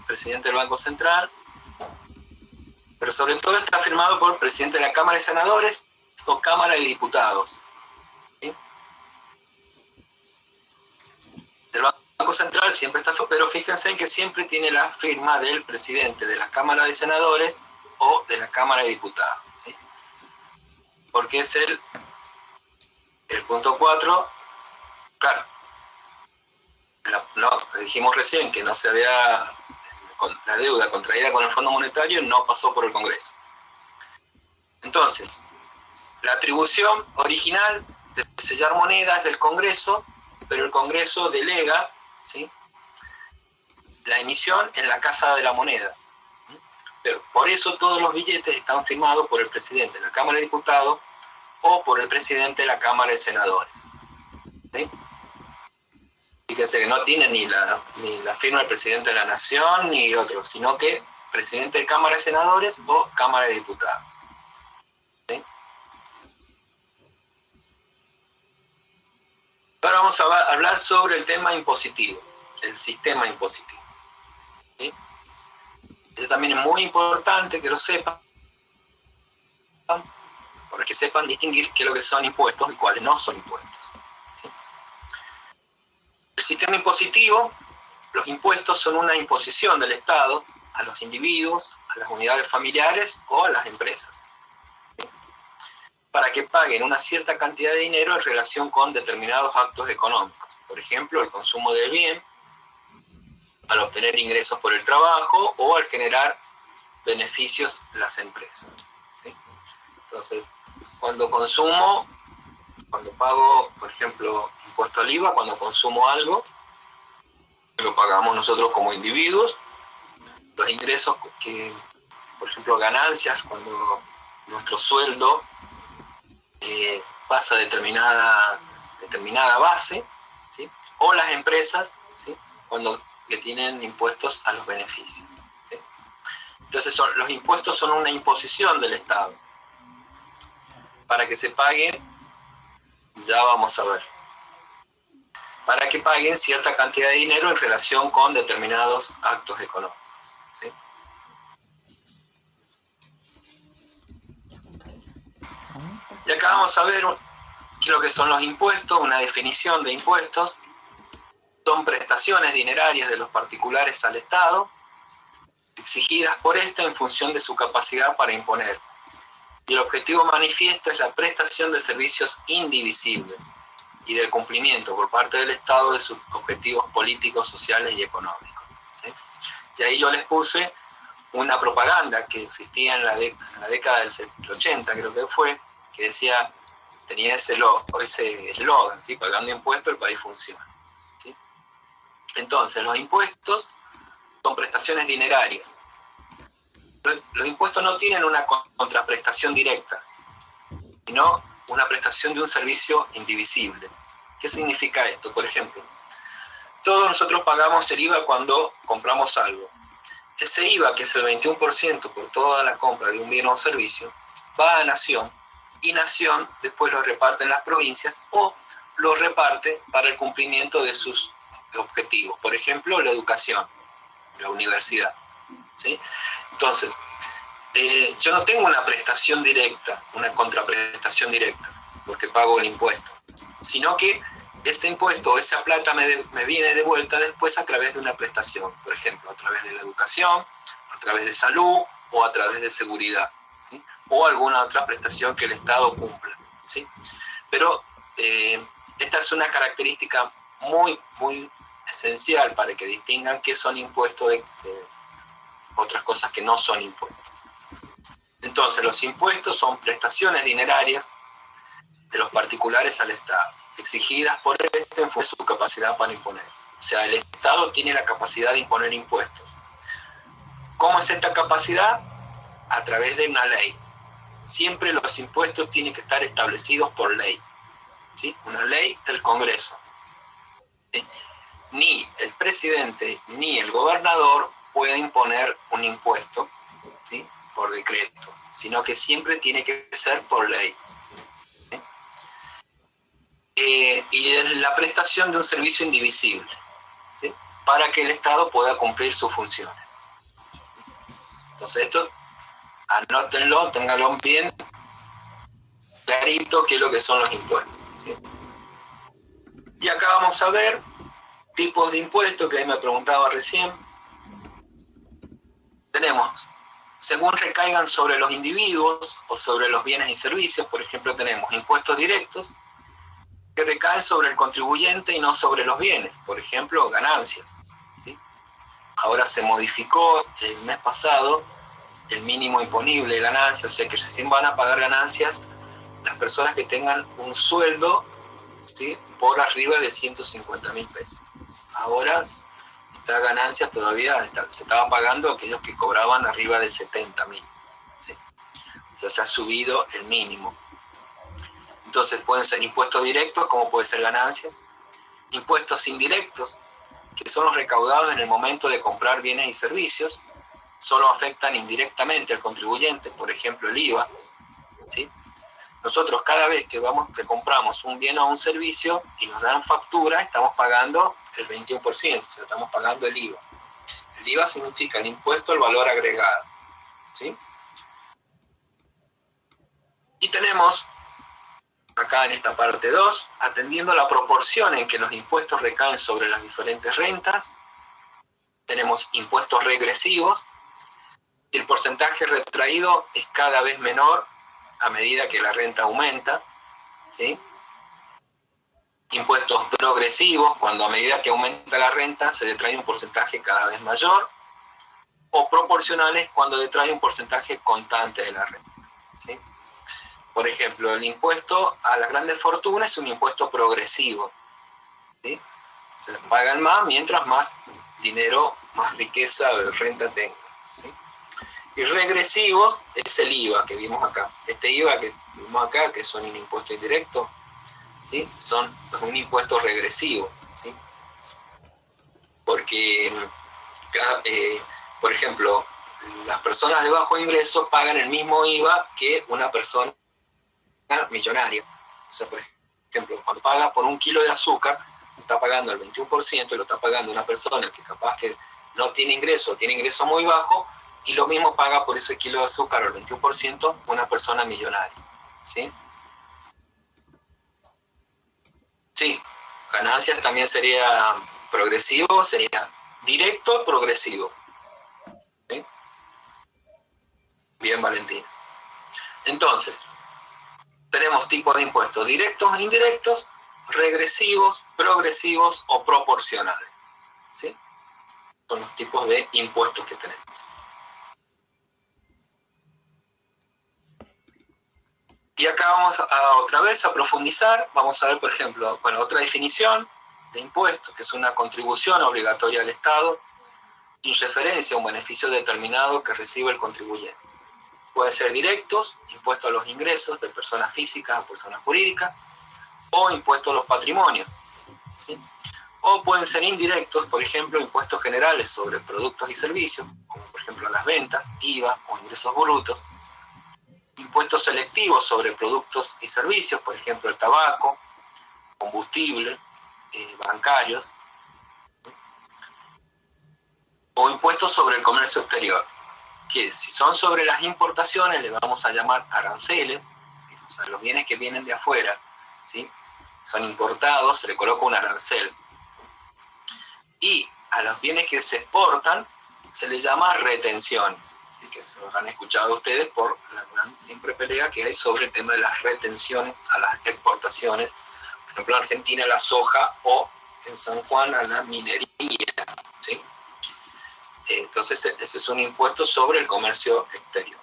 presidente del Banco Central, pero sobre todo está firmado por el presidente de la Cámara de Senadores o Cámara de Diputados. ¿Sí? El Banco Central siempre está, pero fíjense en que siempre tiene la firma del presidente de la Cámara de Senadores o de la Cámara de Diputados. ¿Sí? Porque es el punto 4, claro, no, dijimos recién que no se había, la deuda contraída con el Fondo Monetario no pasó por el Congreso. Entonces, la atribución original de sellar monedas del Congreso, pero el Congreso delega, ¿sí?, la emisión en la Casa de la Moneda. Pero por eso todos los billetes están firmados por el presidente de la Cámara de Diputados o por el presidente de la Cámara de Senadores. ¿Sí? Fíjense que no tiene ni la firma del presidente de la Nación ni otro, sino que presidente de Cámara de Senadores o Cámara de Diputados. ¿Sí? Ahora vamos a hablar sobre el tema impositivo, el sistema impositivo. ¿Sí? Esto también es muy importante que lo sepan, para que sepan distinguir qué es lo que son impuestos y cuáles no son impuestos. ¿Sí? El sistema impositivo, los impuestos son una imposición del Estado a los individuos, a las unidades familiares o a las empresas, ¿sí?, para que paguen una cierta cantidad de dinero en relación con determinados actos económicos. Por ejemplo, el consumo del bien, al obtener ingresos por el trabajo o al generar beneficios las empresas. ¿Sí? Entonces, cuando pago, por ejemplo, impuesto al IVA, cuando consumo algo, lo pagamos nosotros como individuos. Los ingresos que, por ejemplo, ganancias, cuando nuestro sueldo pasa a determinada base, ¿sí?, o las empresas, ¿sí?, cuando le tienen impuestos a los beneficios. ¿Sí? Entonces los impuestos son una imposición del Estado para que se paguen, ya vamos a ver, para que paguen cierta cantidad de dinero en relación con determinados actos económicos. ¿Sí? Y acá vamos a ver qué es lo que son los impuestos, una definición de impuestos. Son prestaciones dinerarias de los particulares al Estado, exigidas por éste en función de su capacidad para imponer. Y el objetivo manifiesto es la prestación de servicios indivisibles y del cumplimiento por parte del Estado de sus objetivos políticos, sociales y económicos, ¿sí? Y ahí yo les puse una propaganda que existía en la década del 80, creo que fue, que decía, tenía ese eslogan, ¿sí? Pagando impuestos el país funciona, ¿sí? Entonces, los impuestos son prestaciones dinerarias. Los impuestos no tienen una contraprestación directa, sino una prestación de un servicio indivisible. ¿Qué significa esto? Por ejemplo, todos nosotros pagamos el IVA cuando compramos algo. Ese IVA, que es el 21% por toda la compra de un bien o servicio, va a Nación, y Nación después lo reparte en las provincias o lo reparte para el cumplimiento de sus objetivos. Por ejemplo, la educación, la universidad, ¿sí? Entonces, yo no tengo una prestación directa, una contraprestación directa, porque pago el impuesto, sino que ese impuesto, esa plata me viene de vuelta después a través de una prestación, por ejemplo, a través de la educación, a través de salud o a través de seguridad, ¿sí? O alguna otra prestación que el Estado cumpla, ¿sí? Pero esta es una característica muy, muy esencial para que distingan qué son impuestos de otras cosas que no son impuestos. Entonces, los impuestos son prestaciones dinerarias de los particulares al Estado, exigidas por este en función de su capacidad para imponer. O sea, el Estado tiene la capacidad de imponer impuestos. ¿Cómo es esta capacidad? A través de una ley. Siempre los impuestos tienen que estar establecidos por ley, ¿sí? Una ley del Congreso, ¿sí? Ni el presidente ni el gobernador pueden imponer un impuesto, ¿sí? Por decreto, sino que siempre tiene que ser por ley. Y es la prestación de un servicio indivisible, ¿sí? Para que el Estado pueda cumplir sus funciones. Entonces esto, anótenlo, ténganlo bien clarito qué es lo que son los impuestos, ¿sí? Y acá vamos a ver tipos de impuestos que ahí me preguntaba recién. Tenemos, según recaigan sobre los individuos o sobre los bienes y servicios, por ejemplo, tenemos impuestos directos que recaen sobre el contribuyente y no sobre los bienes, por ejemplo, ganancias, ¿sí? Ahora se modificó el mes pasado el mínimo imponible de ganancias, o sea que recién van a pagar ganancias las personas que tengan un sueldo, ¿sí? Por arriba de 150.000 pesos. Ahora, estas ganancias todavía se estaban pagando aquellos que cobraban arriba de 70.000, ¿sí? O sea, se ha subido el mínimo. Entonces pueden ser impuestos directos, como pueden ser ganancias, impuestos indirectos, que son los recaudados en el momento de comprar bienes y servicios, solo afectan indirectamente al contribuyente, por ejemplo el IVA, ¿sí? Nosotros cada vez que compramos un bien o un servicio y nos dan factura, estamos pagando el 21%, o sea, estamos pagando el IVA. El IVA significa el impuesto al valor agregado, ¿sí? Y tenemos acá en esta parte 2, atendiendo la proporción en que los impuestos recaen sobre las diferentes rentas, tenemos impuestos regresivos, y el porcentaje retraído es cada vez menor a medida que la renta aumenta, ¿sí? Impuestos progresivos, cuando a medida que aumenta la renta se detrae un porcentaje cada vez mayor, o proporcionales cuando detrae un porcentaje constante de la renta, ¿sí? Por ejemplo, el impuesto a las grandes fortunas es un impuesto progresivo, ¿sí? Se pagan más mientras más dinero, más riqueza de renta tenga, ¿sí? Y regresivo es el IVA que vimos acá. Este IVA que vimos acá, que son un impuesto indirecto, ¿sí? Son un impuesto regresivo, ¿sí? Porque, por ejemplo, las personas de bajo ingreso pagan el mismo IVA que una persona millonaria. O sea, por ejemplo, cuando paga por un kilo de azúcar, está pagando el 21% y lo está pagando una persona que capaz que no tiene ingreso, tiene ingreso muy bajo, y lo mismo paga por ese kilo de azúcar el 21% una persona millonaria, ¿sí? Sí, ganancias también sería progresivo, sería directo progresivo, ¿sí? Bien, Valentín. Entonces, tenemos tipos de impuestos directos e indirectos, regresivos, progresivos o proporcionales, ¿sí? Son los tipos de impuestos que tenemos. Y acá vamos otra vez a profundizar. Vamos a ver, por ejemplo, bueno, otra definición de impuesto, que es una contribución obligatoria al Estado sin referencia a un beneficio determinado que recibe el contribuyente. Pueden ser directos, impuestos a los ingresos de personas físicas a personas jurídicas, o impuestos a los patrimonios, ¿sí? O pueden ser indirectos, por ejemplo, impuestos generales sobre productos y servicios, como por ejemplo las ventas, IVA o ingresos brutos. Impuestos selectivos sobre productos y servicios, por ejemplo el tabaco, combustible, bancarios. O impuestos sobre el comercio exterior, que si son sobre las importaciones le vamos a llamar aranceles, ¿sí? O sea, los bienes que vienen de afuera, ¿sí? Son importados, se le coloca un arancel. Y a los bienes que se exportan se les llama retenciones, ¿sí? Que se lo han escuchado ustedes por la gran siempre pelea que hay sobre el tema de las retenciones a las exportaciones. Por ejemplo, en Argentina la soja o en San Juan a la minería, ¿sí? Entonces ese es un impuesto sobre el comercio exterior,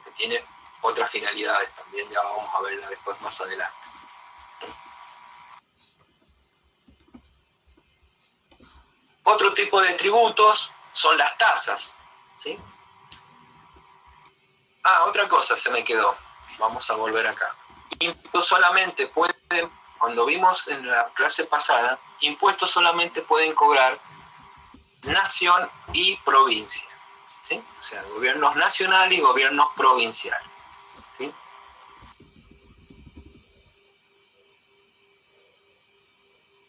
que tiene otras finalidades también, ya vamos a verla después más adelante. Otro tipo de tributos son las tasas, ¿sí? Otra cosa se me quedó, vamos a volver acá. Impuestos solamente pueden, cuando vimos en la clase pasada, impuestos solamente pueden cobrar nación y provincia, ¿sí? O sea, gobiernos nacionales y gobiernos provinciales, ¿sí?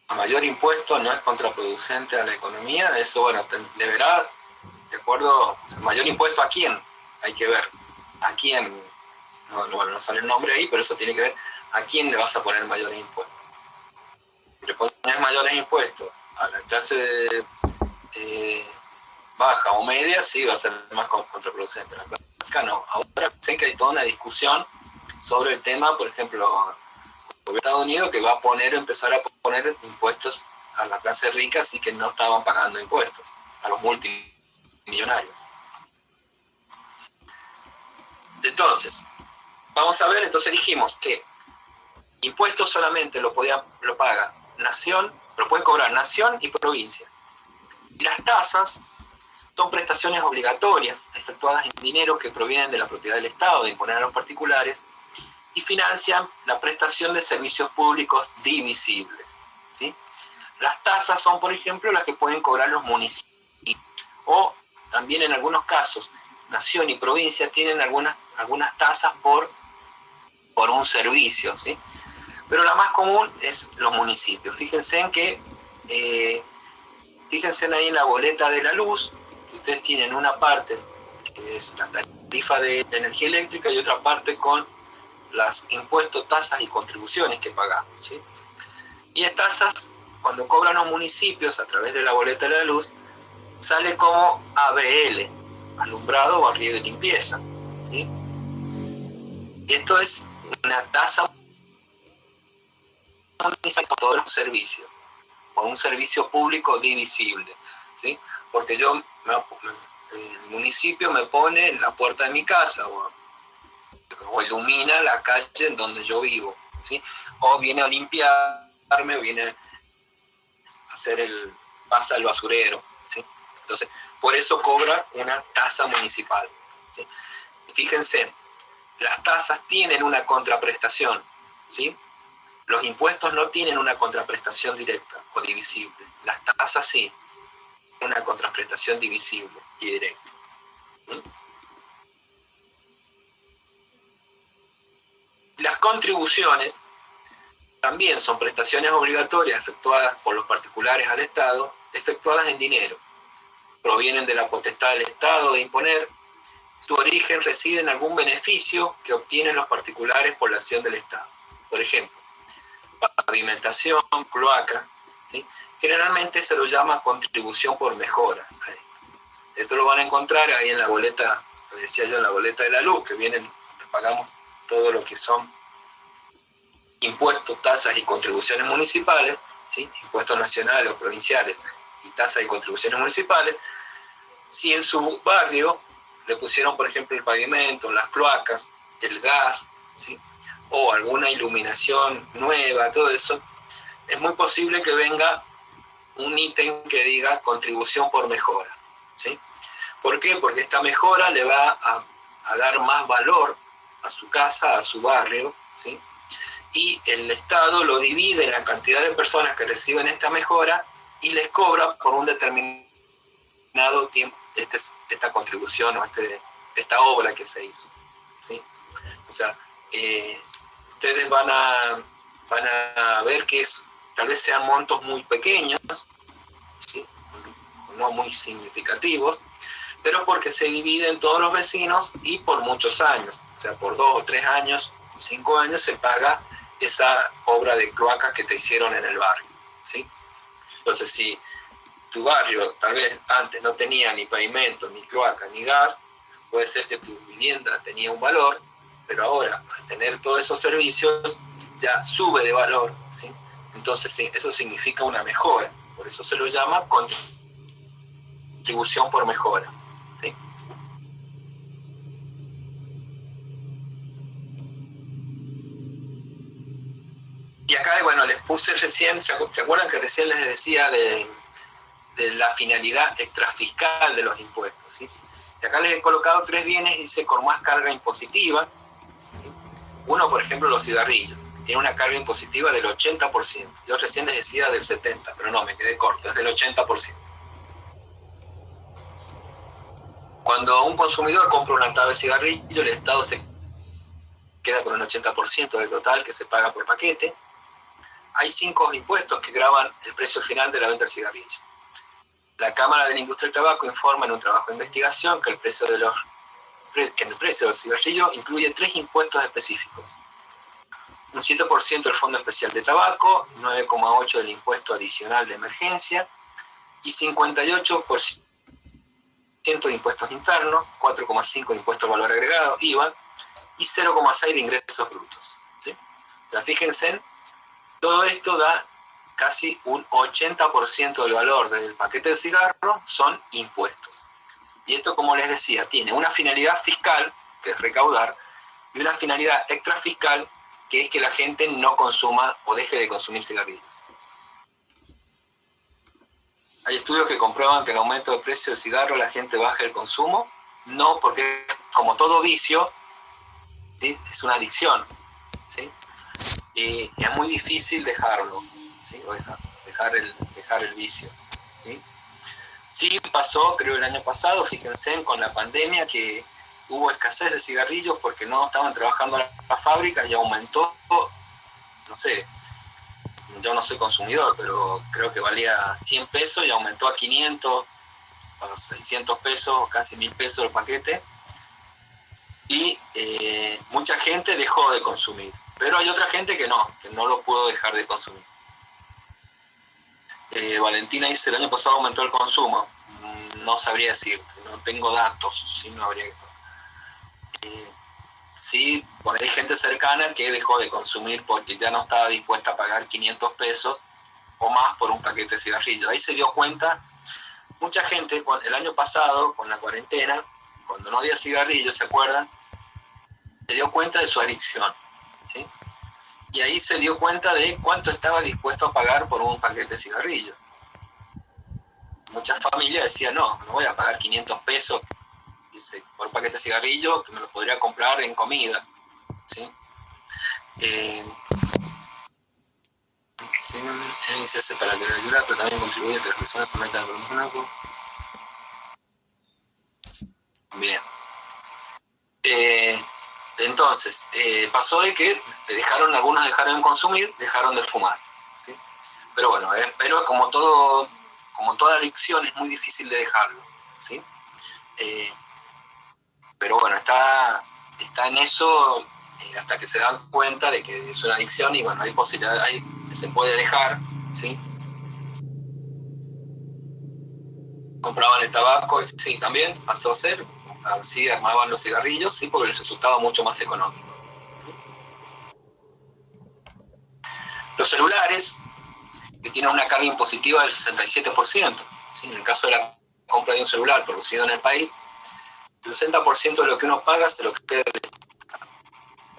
A mayor impuesto no es contraproducente a la economía, eso, bueno, deberá, de acuerdo, o sea, mayor impuesto a quién, hay que ver, a quién, no sale el nombre ahí, pero eso tiene que ver a quién le vas a poner mayores impuestos. Si le pones mayores impuestos a la clase baja o media, sí va a ser más contraproducente. La clase baja no. Ahora sé que hay toda una discusión sobre el tema, por ejemplo, el Estados Unidos que va a empezar a poner impuestos a la clase rica, así que no estaban pagando impuestos, a los multimillonarios. Entonces, vamos a ver, entonces dijimos que impuestos solamente lo paga nación, lo pueden cobrar nación y provincia. Y las tasas son prestaciones obligatorias efectuadas en dinero que provienen de la propiedad del Estado de imponer a los particulares y financian la prestación de servicios públicos divisibles, ¿sí? Las tasas son, por ejemplo, las que pueden cobrar los municipios, o también en algunos casos, nación y provincia tienen algunas tasas por un servicio, ¿sí? Pero la más común es los municipios. Fíjense en que, fíjense ahí en la boleta de la luz, que ustedes tienen una parte que es la tarifa de energía eléctrica y otra parte con las impuestos, tasas y contribuciones que pagamos, ¿sí? Y estas tasas, cuando cobran los municipios a través de la boleta de la luz, sale como ABL, alumbrado, barrido y limpieza, ¿sí? Y esto es una tasa municipal por todos los servicios, por un servicio público divisible, ¿sí? Porque el municipio me pone en la puerta de mi casa o ilumina la calle en donde yo vivo, ¿sí? O viene a limpiarme, o viene a pasa el basurero, ¿sí? Entonces, por eso cobra una tasa municipal, ¿sí? Fíjense, las tasas tienen una contraprestación, ¿sí? Los impuestos no tienen una contraprestación directa o divisible. Las tasas sí, una contraprestación divisible y directa. ¿Sí? Las contribuciones también son prestaciones obligatorias efectuadas por los particulares al Estado, efectuadas en dinero. Provienen de la potestad del Estado de imponer. Su origen reside en algún beneficio que obtienen los particulares por la acción del Estado. Por ejemplo, pavimentación, cloaca, ¿sí? Generalmente se lo llama contribución por mejoras. Esto lo van a encontrar ahí en la boleta, lo decía yo, en la boleta de la luz, que pagamos todo lo que son impuestos, tasas y contribuciones municipales, ¿sí? Impuestos nacionales o provinciales y tasas y contribuciones municipales, si en su barrio le pusieron, por ejemplo, el pavimento, las cloacas, el gas, ¿sí? O alguna iluminación nueva, todo eso, es muy posible que venga un ítem que diga contribución por mejoras, ¿sí? ¿Por qué? Porque esta mejora le va a dar más valor a su casa, a su barrio, ¿sí? Y el Estado lo divide en la cantidad de personas que reciben esta mejora y les cobra por un determinado tiempo esta contribución o esta obra que se hizo, ¿sí? O sea, ustedes van a ver que tal vez sean montos muy pequeños, ¿sí? No muy significativos, pero porque se dividen todos los vecinos y por muchos años, o sea, por 2 o 3 años, 5 años se paga esa obra de cloacas que te hicieron en el barrio, ¿sí? Entonces, si tu barrio tal vez antes no tenía ni pavimento, ni cloaca, ni gas, puede ser que tu vivienda tenía un valor, pero ahora, al tener todos esos servicios, ya sube de valor, ¿sí? Entonces, sí, eso significa una mejora, por eso se lo llama contribución por mejoras, ¿sí? Y acá, bueno, les puse recién, ¿se acuerdan que recién les decía de la finalidad extrafiscal de los impuestos, ¿sí? Y acá les he colocado 3 bienes, dice, con más carga impositiva, ¿sí? Uno, por ejemplo, los cigarrillos, que tiene una carga impositiva del 80%. Yo recién les decía del 70%, pero no, me quedé corto, es del 80%. Cuando un consumidor compra una tabla de cigarrillo, el Estado se queda con el 80% del total que se paga por paquete. Hay 5 impuestos que gravan el precio final de la venta del cigarrillo. La Cámara de la Industria del Tabaco informa en un trabajo de investigación que el precio del cigarrillo incluye 3 impuestos específicos. Un 7% del Fondo Especial de Tabaco, 9,8% del impuesto adicional de emergencia y 58% de impuestos internos, 4,5% de impuesto al valor agregado, IVA, y 0,6% de ingresos brutos, ¿sí? O sea, fíjense, todo esto da casi un 80% del valor del paquete de cigarro son impuestos. Y esto, como les decía, tiene una finalidad fiscal, que es recaudar, y una finalidad extrafiscal, que es que la gente no consuma o deje de consumir cigarrillos. Hay estudios que comprueban que el aumento del precio del cigarro la gente baja el consumo. No, porque como todo vicio, ¿sí? Es una adicción, ¿sí? Y es muy difícil dejarlo, ¿sí? O dejar el vicio, ¿sí? Sí pasó, creo, el año pasado, fíjense, con la pandemia, que hubo escasez de cigarrillos porque no estaban trabajando las fábricas y aumentó, no sé, yo no soy consumidor, pero creo que valía 100 pesos y aumentó a 500, a 600 pesos, casi 1000 pesos el paquete. Y mucha gente dejó de consumir, pero hay otra gente que no lo pudo dejar de consumir. Valentina dice, el año pasado aumentó el consumo. No sabría decirte, no tengo datos, ¿sí? No habría sí, por ahí hay gente cercana que dejó de consumir porque ya no estaba dispuesta a pagar 500 pesos o más por un paquete de cigarrillos. Ahí se dio cuenta, mucha gente el año pasado, con la cuarentena, cuando no había cigarrillos, ¿se acuerdan? Se dio cuenta de su adicción, ¿sí? Y ahí se dio cuenta de cuánto estaba dispuesto a pagar por un paquete de cigarrillos. Muchas familias decían, no voy a pagar 500 pesos por un paquete de cigarrillos, que me lo podría comprar en comida, ¿sí? Se hace para que la ayuda, pero también contribuye a que las personas se metan en el blanco. Bien. Entonces, pasó de que algunos dejaron de consumir, dejaron de fumar, ¿sí? Pero bueno, pero como toda adicción es muy difícil de dejarlo, ¿sí? Pero bueno, está en eso hasta que se dan cuenta de que es una adicción y bueno, hay posibilidad, se puede dejar, ¿sí? Compraban el tabaco, sí, también pasó a ser, así armaban los cigarrillos, sí, porque les resultaba mucho más económico. Los celulares, que tienen una carga impositiva del 67%, ¿sí? En el caso de la compra de un celular producido en el país, el 60% de lo que uno paga se lo queda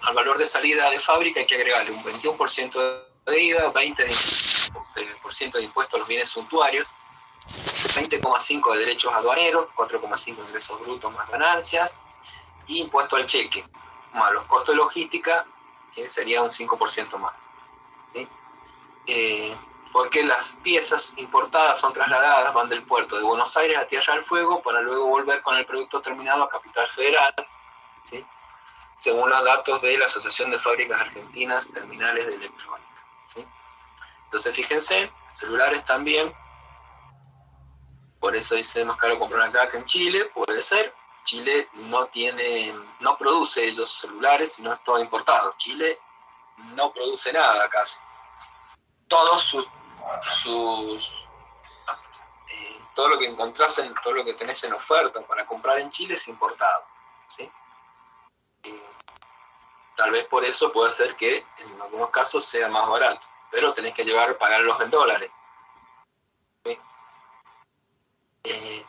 al valor de salida de fábrica. Hay que agregarle un 21% de IVA, 20% de impuestos a los bienes suntuarios, 20,5% de derechos aduaneros, 4,5% de ingresos brutos más ganancias, y impuesto al cheque, más los costos de logística, que sería un 5% más, ¿sí? Porque las piezas importadas son trasladadas, van del puerto de Buenos Aires a Tierra del Fuego para luego volver con el producto terminado a Capital Federal, ¿sí? Según los datos de la Asociación de Fábricas Argentinas Terminales de Electrónica, ¿sí? Entonces fíjense, celulares también, por eso dice más caro comprar acá que en Chile, puede ser. Chile no produce ellos celulares, sino es todo importado. Chile no produce nada casi. Todos todo lo que encontrás, todo lo que tenés en oferta para comprar en Chile es importado, ¿sí? Tal vez por eso puede ser que en algunos casos sea más barato, pero tenés que pagarlos en dólares, ¿sí?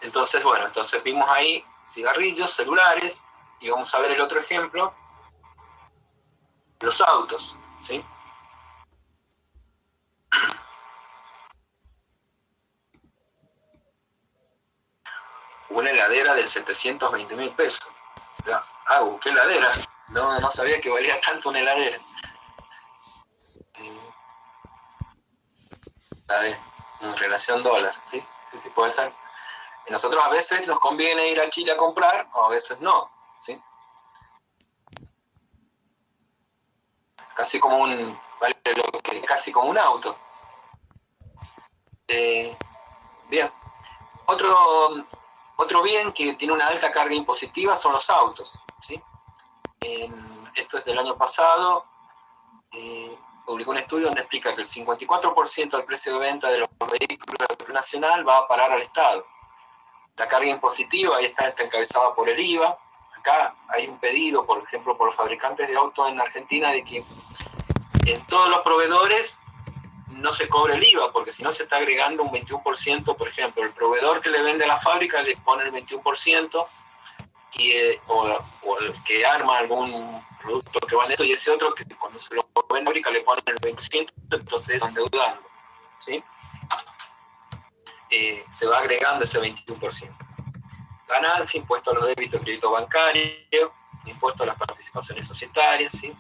Entonces, bueno, entonces vimos ahí cigarrillos, celulares, y vamos a ver el otro ejemplo, los autos, ¿sí? Una heladera de 720.000 pesos. ¿Qué heladera? No sabía que valía tanto una heladera. A ver, en relación dólar, ¿sí? Sí, puede ser. Y nosotros a veces nos conviene ir a Chile a comprar, o a veces no, ¿sí? Casi como casi como un auto. Bien. Otro bien que tiene una alta carga impositiva son los autos, ¿sí? Esto es del año pasado. Publicó un estudio donde explica que el 54% del precio de venta de los vehículos nacional va a parar al Estado. La carga impositiva ahí está encabezada por el IVA. Acá hay un pedido, por ejemplo, por los fabricantes de autos en Argentina, de que en todos los proveedores no se cobre el IVA, porque si no se está agregando un 21%, por ejemplo, el proveedor que le vende a la fábrica le pone el 21%, o el que arma algún producto que va neto, y ese otro que cuando se lo vende a la fábrica le pone el 20%, entonces están endeudando, ¿sí? Se va agregando ese 21%. Ganancia, impuesto a los débitos de crédito bancario, impuesto a las participaciones societarias, ¿sí?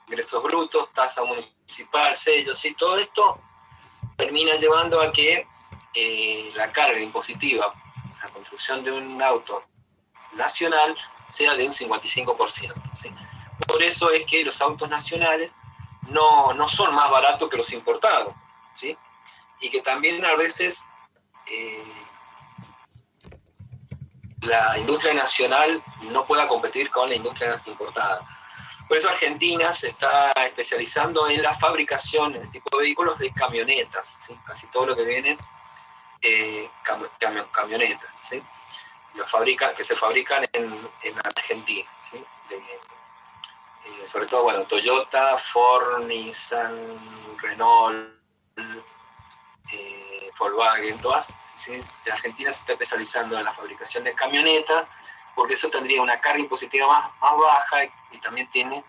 Ingresos brutos, tasa municipal, sellos, ¿sí? Todo esto termina llevando a que la carga impositiva, la construcción de un auto nacional, sea de un 55%, ¿sí? Por eso es que los autos nacionales no son más baratos que los importados, ¿sí? Y que también a veces la industria nacional no pueda competir con la industria importada. Por eso Argentina se está especializando en la fabricación, en el tipo de vehículos de camionetas, ¿sí? Casi todo lo que viene camionetas, ¿sí? Que se fabrican en Argentina, ¿sí? Sobre todo, bueno, Toyota, Ford, Nissan, Renault, Volkswagen, todas, ¿sí? Argentina se está especializando en la fabricación de camionetas, porque eso tendría una carga impositiva más baja, y también tiene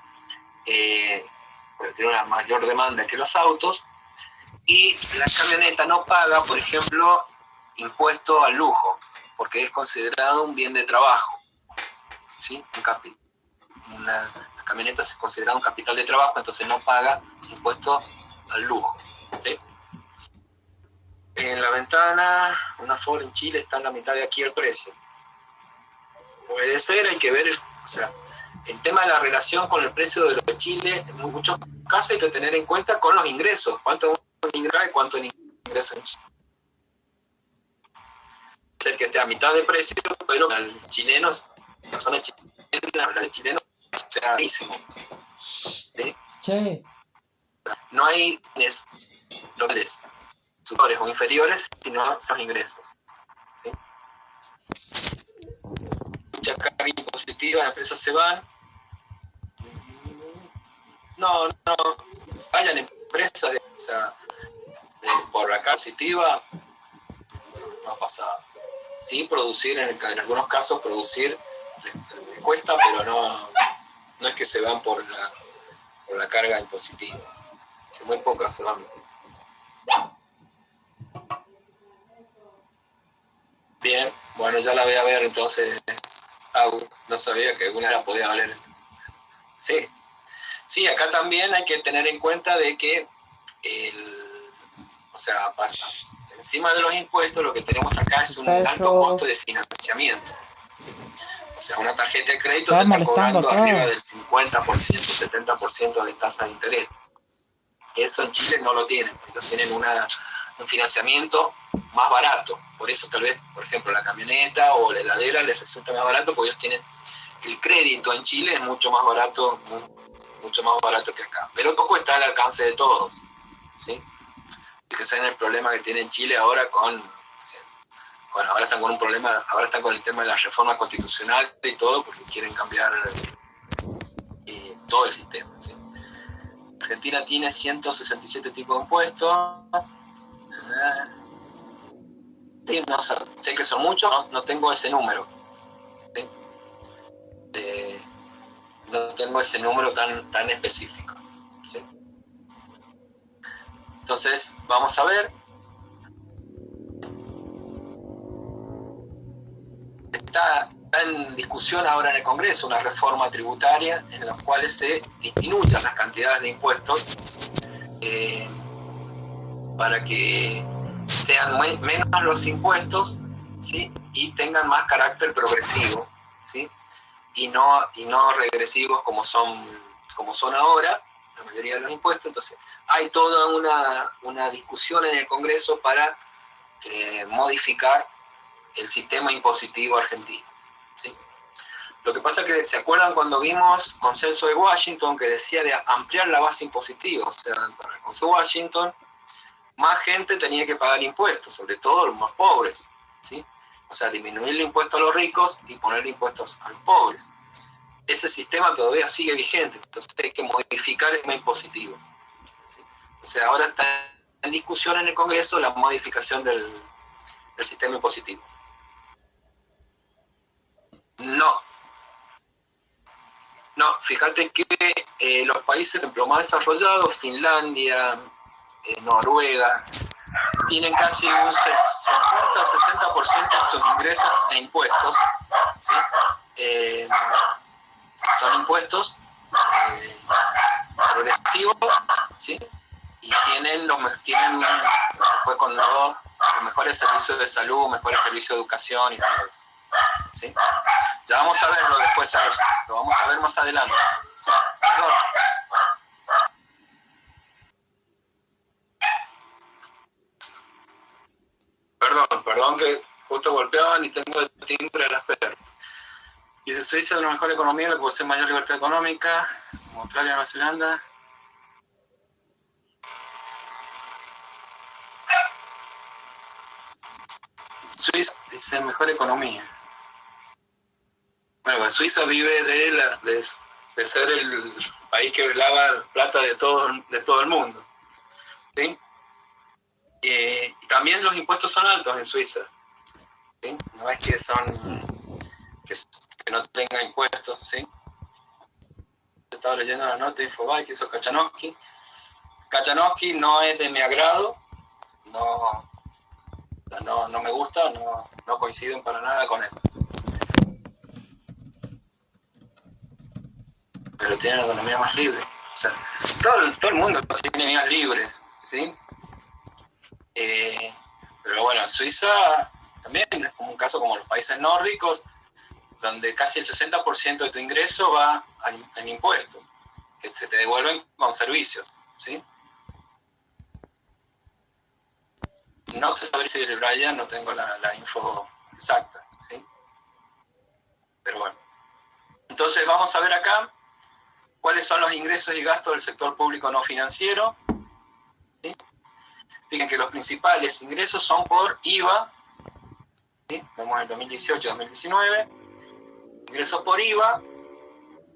una mayor demanda que los autos. Y la camioneta no paga, por ejemplo, impuesto al lujo, porque es considerado un bien de trabajo, ¿sí? La camioneta es considerada un capital de trabajo, entonces no paga impuesto al lujo, ¿sí? En la ventana, una Ford en Chile está en la mitad de aquí el precio. Puede ser, hay que ver, o sea, el tema de la relación con el precio de lo de Chile, en muchos casos hay que tener en cuenta con los ingresos, cuánto ingreso y cuánto ingreso en Chile. Puede ser que esté a mitad de precio, pero al chileno, la persona chilena, el chileno sea carísimo, ¿sí? Sí. No hay locales superiores o inferiores, sino son ingresos, ¿sí? Mucha carga impositiva, las empresas se van. No, vayan empresas de O sea, por la carga positiva no pasa. Sí, producir, en algunos casos producir les cuesta, pero no es que se van por la carga impositiva. Muy pocas se van. Bien, bueno, ya la voy a ver entonces. No sabía que alguna la podía valer. Sí. Sí, acá también hay que tener en cuenta de que o sea, encima de los impuestos lo que tenemos acá es un alto costo de financiamiento. O sea, una tarjeta de crédito te está cobrando arriba del 50%, 70% de tasa de interés. Eso en Chile no lo tienen. Ellos tienen un financiamiento más barato. Por eso tal vez, por ejemplo, la camioneta o la heladera les resulta más barato porque ellos tienen el crédito en Chile es mucho más barato que acá. Pero tampoco está al alcance de todos, ¿sí? Fíjense en el problema que tiene en Chile ahora bueno, ahora están con un problema, ahora están con el tema de la reforma constitucional y todo, porque quieren cambiar todo el sistema, ¿sí? Argentina tiene 167 tipos de impuestos. Sí, no sé que son muchos, no tengo ese número, ¿sí? No tengo ese número tan específico, ¿sí? Entonces, vamos a ver. Está en discusión ahora en el Congreso una reforma tributaria en la cual se disminuyan las cantidades de impuestos para que sean menos los impuestos, ¿sí? Y tengan más carácter progresivo, ¿sí? Y no regresivos como son ahora la mayoría de los impuestos. Entonces hay toda una discusión en el Congreso para modificar el sistema impositivo argentino, ¿sí? Lo que pasa es que, ¿se acuerdan cuando vimos el consenso de Washington que decía de ampliar la base impositiva? O sea, para el consenso de Washington, más gente tenía que pagar impuestos, sobre todo los más pobres, ¿sí? O sea, disminuir el impuesto a los ricos y ponerle impuestos a los pobres. Ese sistema todavía sigue vigente, entonces hay que modificar el sistema impositivo, ¿sí? O sea, ahora está en discusión en el Congreso la modificación del sistema impositivo. No, fíjate que los países más desarrollados, Finlandia, Noruega, tienen casi un 50-60% de sus ingresos e impuestos, ¿sí? Son impuestos progresivos, ¿sí? Y tienen después con los mejores servicios de salud, mejores servicios de educación y todo eso, ¿sí? Ya vamos a verlo después a eso, lo vamos a ver más adelante. ¿Sí? Perdón que justo golpeaban y tengo el timbre a la espera. Dice, Suiza es una mejor economía, la que posee mayor libertad económica, como Australia y Nueva Zelanda. Suiza dice mejor economía. Bueno, Suiza vive de ser el país que lava plata de todo el mundo, ¿sí? Y también los impuestos son altos en Suiza, ¿sí? No es que que no tenga impuestos, ¿sí? Estaba leyendo la nota de Infobae que hizo Kachanowski. Kachanowski no es de mi agrado, no me gusta, no coincido para nada con él. Pero tiene la economía más libre. O sea, todo el mundo tiene economías libres, ¿sí? Pero bueno, Suiza también es como un caso como los países nórdicos, donde casi el 60% de tu ingreso va en impuestos, que se te devuelven con servicios, ¿sí? No te saber si Brian, no tengo la info exacta, ¿sí? Pero bueno. Entonces vamos a ver acá cuáles son los ingresos y gastos del sector público no financiero, ¿sí? Fíjense que los principales ingresos son por IVA, ¿sí? Vemos en 2018-2019, ingresos por IVA,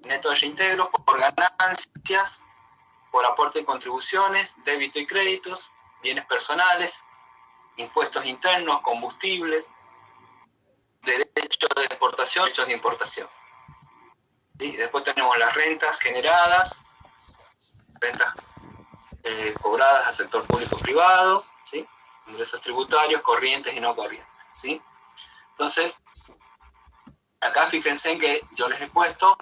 neto de reintegros, por ganancias, por aporte y contribuciones, débito y créditos, bienes personales, impuestos internos, combustibles, derechos de exportación, derechos de importación. ¿Sí? Después tenemos las rentas generadas, rentas cobradas al sector público-privado, ¿sí? Ingresos tributarios, corrientes y no corrientes, ¿sí? Entonces, acá fíjense que yo les he puesto,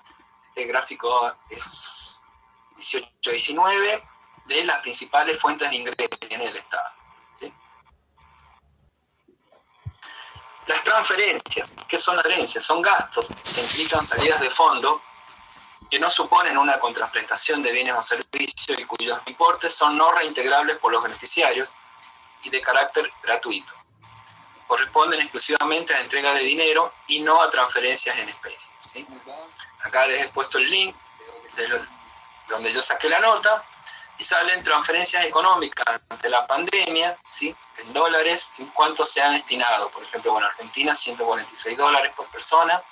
este gráfico es 18-19, de las principales fuentes de ingresos en el Estado, ¿sí? Las transferencias, ¿qué son las transferencias? Son gastos que implican salidas de fondo que no suponen una contraprestación de bienes o servicios y cuyos importes son no reintegrables por los beneficiarios y de carácter gratuito. Corresponden exclusivamente a la entrega de dinero y no a transferencias en especie, ¿sí? Acá les he puesto el link de donde yo saqué la nota y salen transferencias económicas ante la pandemia, ¿sí? En dólares, ¿sí? ¿Cuánto se han destinado? Por ejemplo, bueno, Argentina, $146 por persona,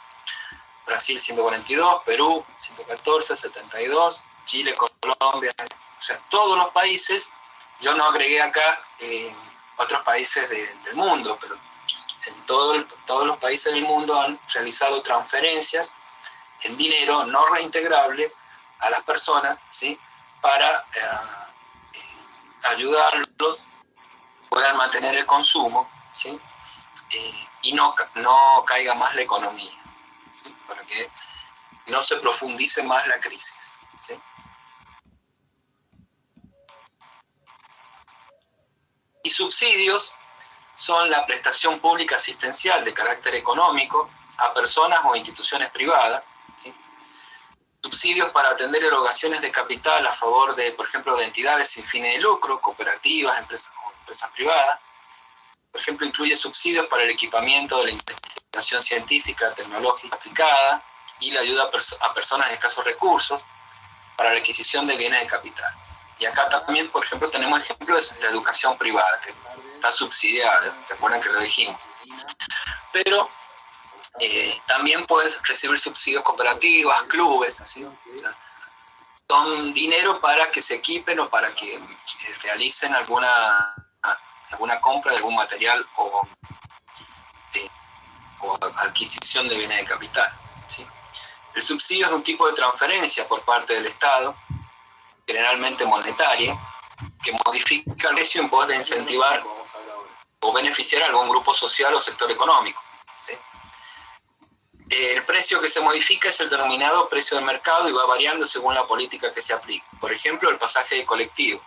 Brasil 142, Perú 114, 72, Chile, Colombia, o sea, todos los países. Yo no agregué acá otros países del mundo, pero en todos los países del mundo han realizado transferencias en dinero no reintegrable a las personas, ¿sí? Para ayudarlos, puedan mantener el consumo, ¿sí? Y no caiga más la economía, ¿sí? Para que no se profundice más la crisis, ¿sí? Y subsidios son la prestación pública asistencial de carácter económico a personas o instituciones privadas, ¿sí? Subsidios para atender erogaciones de capital a favor de, por ejemplo, de entidades sin fines de lucro, cooperativas, empresas privadas. Por ejemplo, incluye subsidios para el equipamiento de la investigación científica, tecnológica aplicada y la ayuda a personas de escasos recursos para la adquisición de bienes de capital. Y acá también, por ejemplo, tenemos ejemplos de la educación privada, que está subsidiada, ¿se acuerdan que lo dijimos? Pero también puedes recibir subsidios cooperativas, clubes, ¿sí? O sea, son dinero para que se equipen o para que realicen alguna compra de algún material o adquisición de bienes de capital, ¿sí? El subsidio es un tipo de transferencia por parte del Estado, generalmente monetaria, que modifica el precio en pos de incentivar o beneficiar a algún grupo social o sector económico, ¿sí? El precio que se modifica es el denominado precio de mercado y va variando según la política que se aplique. Por ejemplo, el pasaje colectivo.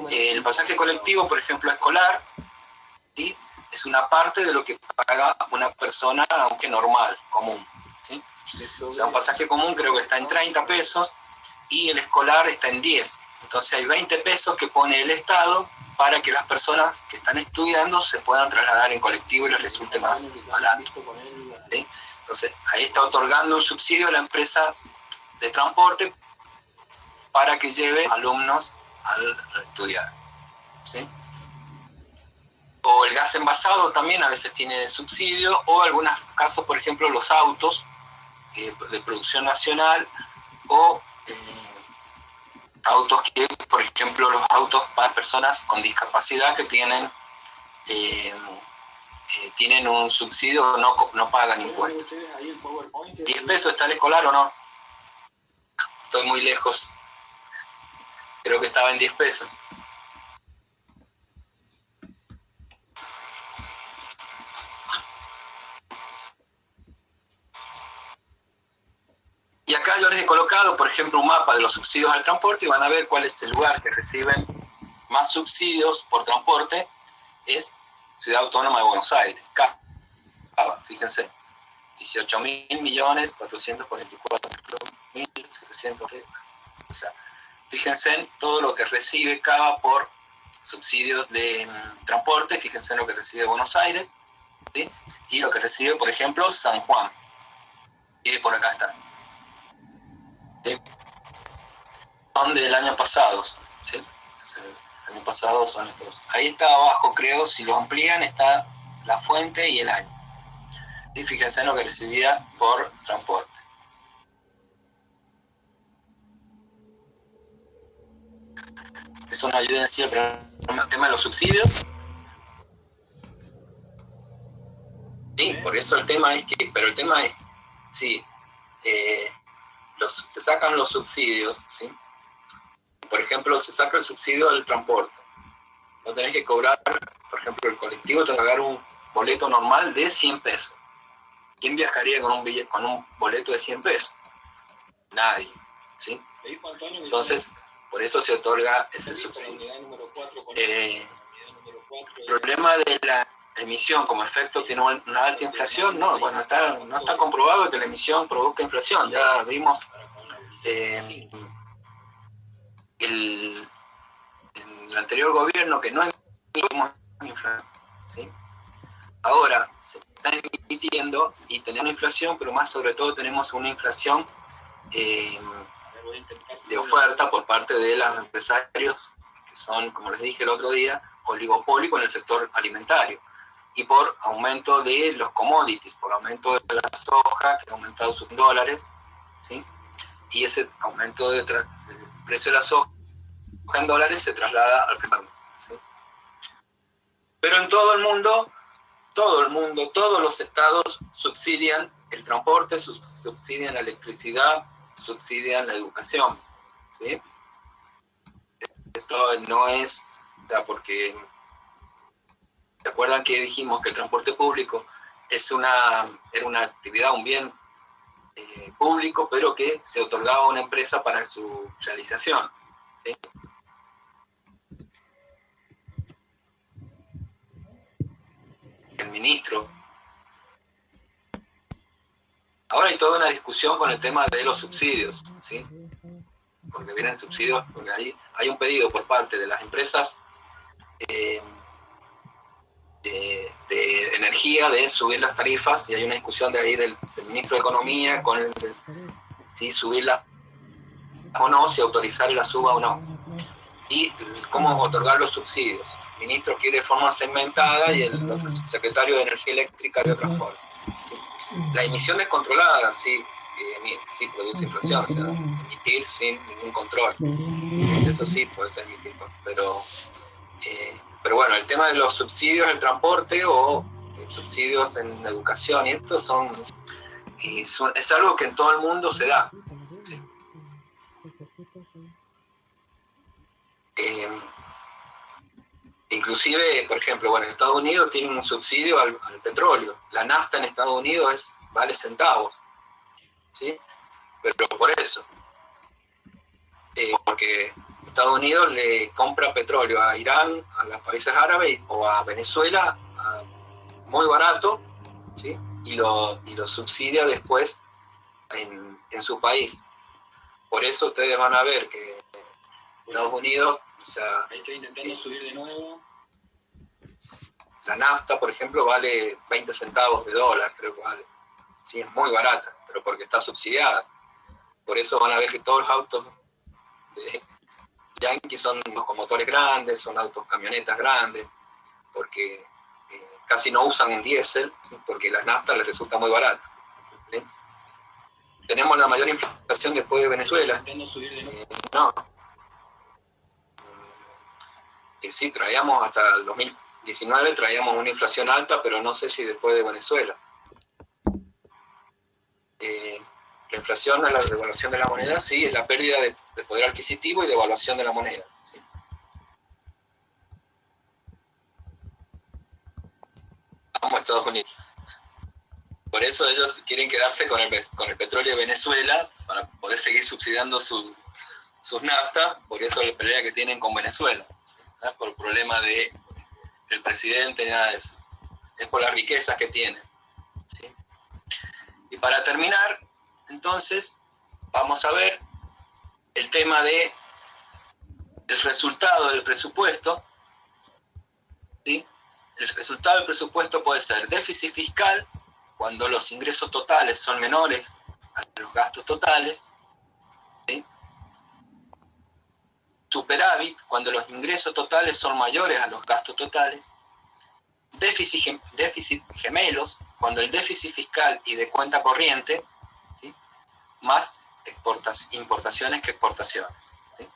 El pasaje colectivo, por ejemplo, escolar, ¿sí? Es una parte de lo que paga una persona, aunque normal, común, ¿sí? O sea, un pasaje común creo que está en 30 pesos y el escolar está en 10. Entonces hay 20 pesos que pone el Estado para que las personas que están estudiando se puedan trasladar en colectivo y les resulte más barato, ¿sí? Entonces ahí está otorgando un subsidio a la empresa de transporte para que lleve alumnos al estudiar, ¿sí? O el gas envasado también a veces tiene subsidio, o en algunos casos, por ejemplo, los autos de producción nacional, o autos que, por ejemplo, los autos para personas con discapacidad que tienen un subsidio, no pagan impuestos. 10 pesos, ¿está el escolar o no? Estoy muy lejos. Creo que estaba en 10 pesos. Y acá yo les he colocado, por ejemplo, un mapa de los subsidios al transporte y van a ver cuál es el lugar que reciben más subsidios por transporte. Es Ciudad Autónoma de Buenos Aires, Cava, fíjense, 18.444.700. O sea, fíjense en todo lo que recibe Cava por subsidios de transporte, fíjense en lo que recibe Buenos Aires, ¿sí? Y lo que recibe, por ejemplo, San Juan. Y por acá está. ¿Sí? Son del año pasado, ¿sí? O sea, el año pasado son estos. Ahí está abajo, creo, si lo amplían, está la fuente y el año. Y fíjense en lo que recibía por transporte. eso no ayuda en sí el tema de los subsidios. Sí, por eso el tema es que, pero el tema es, sí, se sacan los subsidios, ¿sí? Por ejemplo, se saca el subsidio del transporte. No tenés que cobrar, por ejemplo, el colectivo te va a pagar un boleto normal de 100 pesos. ¿Quién viajaría con un boleto de 100 pesos? Nadie, ¿sí? Entonces, por eso se otorga ese subsidio. El problema de la emisión como efecto tiene una alta inflación, no, bueno, no está comprobado que la emisión provoca inflación. Ya vimos en el anterior gobierno que no emitimos inflación, ¿sí? Ahora se está emitiendo y tenemos inflación, pero más sobre todo tenemos una inflación de oferta por parte de los empresarios que son, como les dije el otro día, oligopólicos en el sector alimentario, y por aumento de los commodities, por aumento de la soja, que ha aumentado sus dólares, ¿sí? Y ese aumento del precio de la soja en dólares se traslada al mercado, ¿sí? Pero en todo el mundo, todos los estados subsidian el transporte, subsidian la electricidad, subsidian la educación, ¿sí? Esto no es, porque ¿se acuerdan que dijimos que el transporte público era una actividad, un bien público, pero que se otorgaba a una empresa para su realización, ¿sí? El ministro. Ahora hay toda una discusión con el tema de los subsidios, ¿sí? Porque vienen subsidios, porque hay un pedido por parte de las empresas de energía de subir las tarifas, y hay una discusión de ahí del ministro de Economía con si subirlas o no, si autorizar la suba o no, y cómo otorgar los subsidios. El ministro quiere de forma segmentada y el secretario de Energía Eléctrica de otra forma, ¿sí? La emisión descontrolada sí produce inflación, o sea, emitir sin ningún control, eso sí puede ser emitir, pero bueno, el tema de los subsidios en transporte o subsidios en educación, y esto es algo que en todo el mundo se da, ¿sí? Inclusive, por ejemplo, bueno, Estados Unidos tiene un subsidio al petróleo. La nafta en Estados Unidos vale centavos, ¿sí? Pero por eso, porque Estados Unidos le compra petróleo a Irán, a los países árabes o a Venezuela muy barato, ¿sí? Y lo subsidia después en su país. Por eso ustedes van a ver que Estados Unidos, o sea, ahí estoy intentando subir de nuevo. La nafta, por ejemplo, vale 20 centavos de dólar, creo que vale. Sí, es muy barata, pero porque está subsidiada. Por eso van a ver que todos los autos de Yankee son con motores grandes, son autos camionetas grandes, porque casi no usan un diésel, ¿sí? Porque la nafta les resulta muy barata, ¿sí? Tenemos la mayor inflación después de Venezuela. No. Sí, traíamos hasta el 2019, traíamos una inflación alta, pero no sé si después de Venezuela. La inflación es la devaluación de la moneda, sí, es la pérdida de poder adquisitivo y devaluación de la moneda, ¿sí? Vamos a Estados Unidos. Por eso ellos quieren quedarse con el petróleo de Venezuela para poder seguir subsidiando sus naftas, por eso la pelea que tienen con Venezuela, ¿sí? Por el problema del presidente, nada de eso. Es por las riquezas que tienen, ¿sí? Y para terminar, entonces, vamos a ver el tema del resultado del presupuesto, ¿sí? El resultado del presupuesto puede ser déficit fiscal, cuando los ingresos totales son menores a los gastos totales, ¿sí? Superávit, cuando los ingresos totales son mayores a los gastos totales. Déficit gemelos, cuando el déficit fiscal y de cuenta corriente, ¿sí? Más importaciones que exportaciones, ¿sí?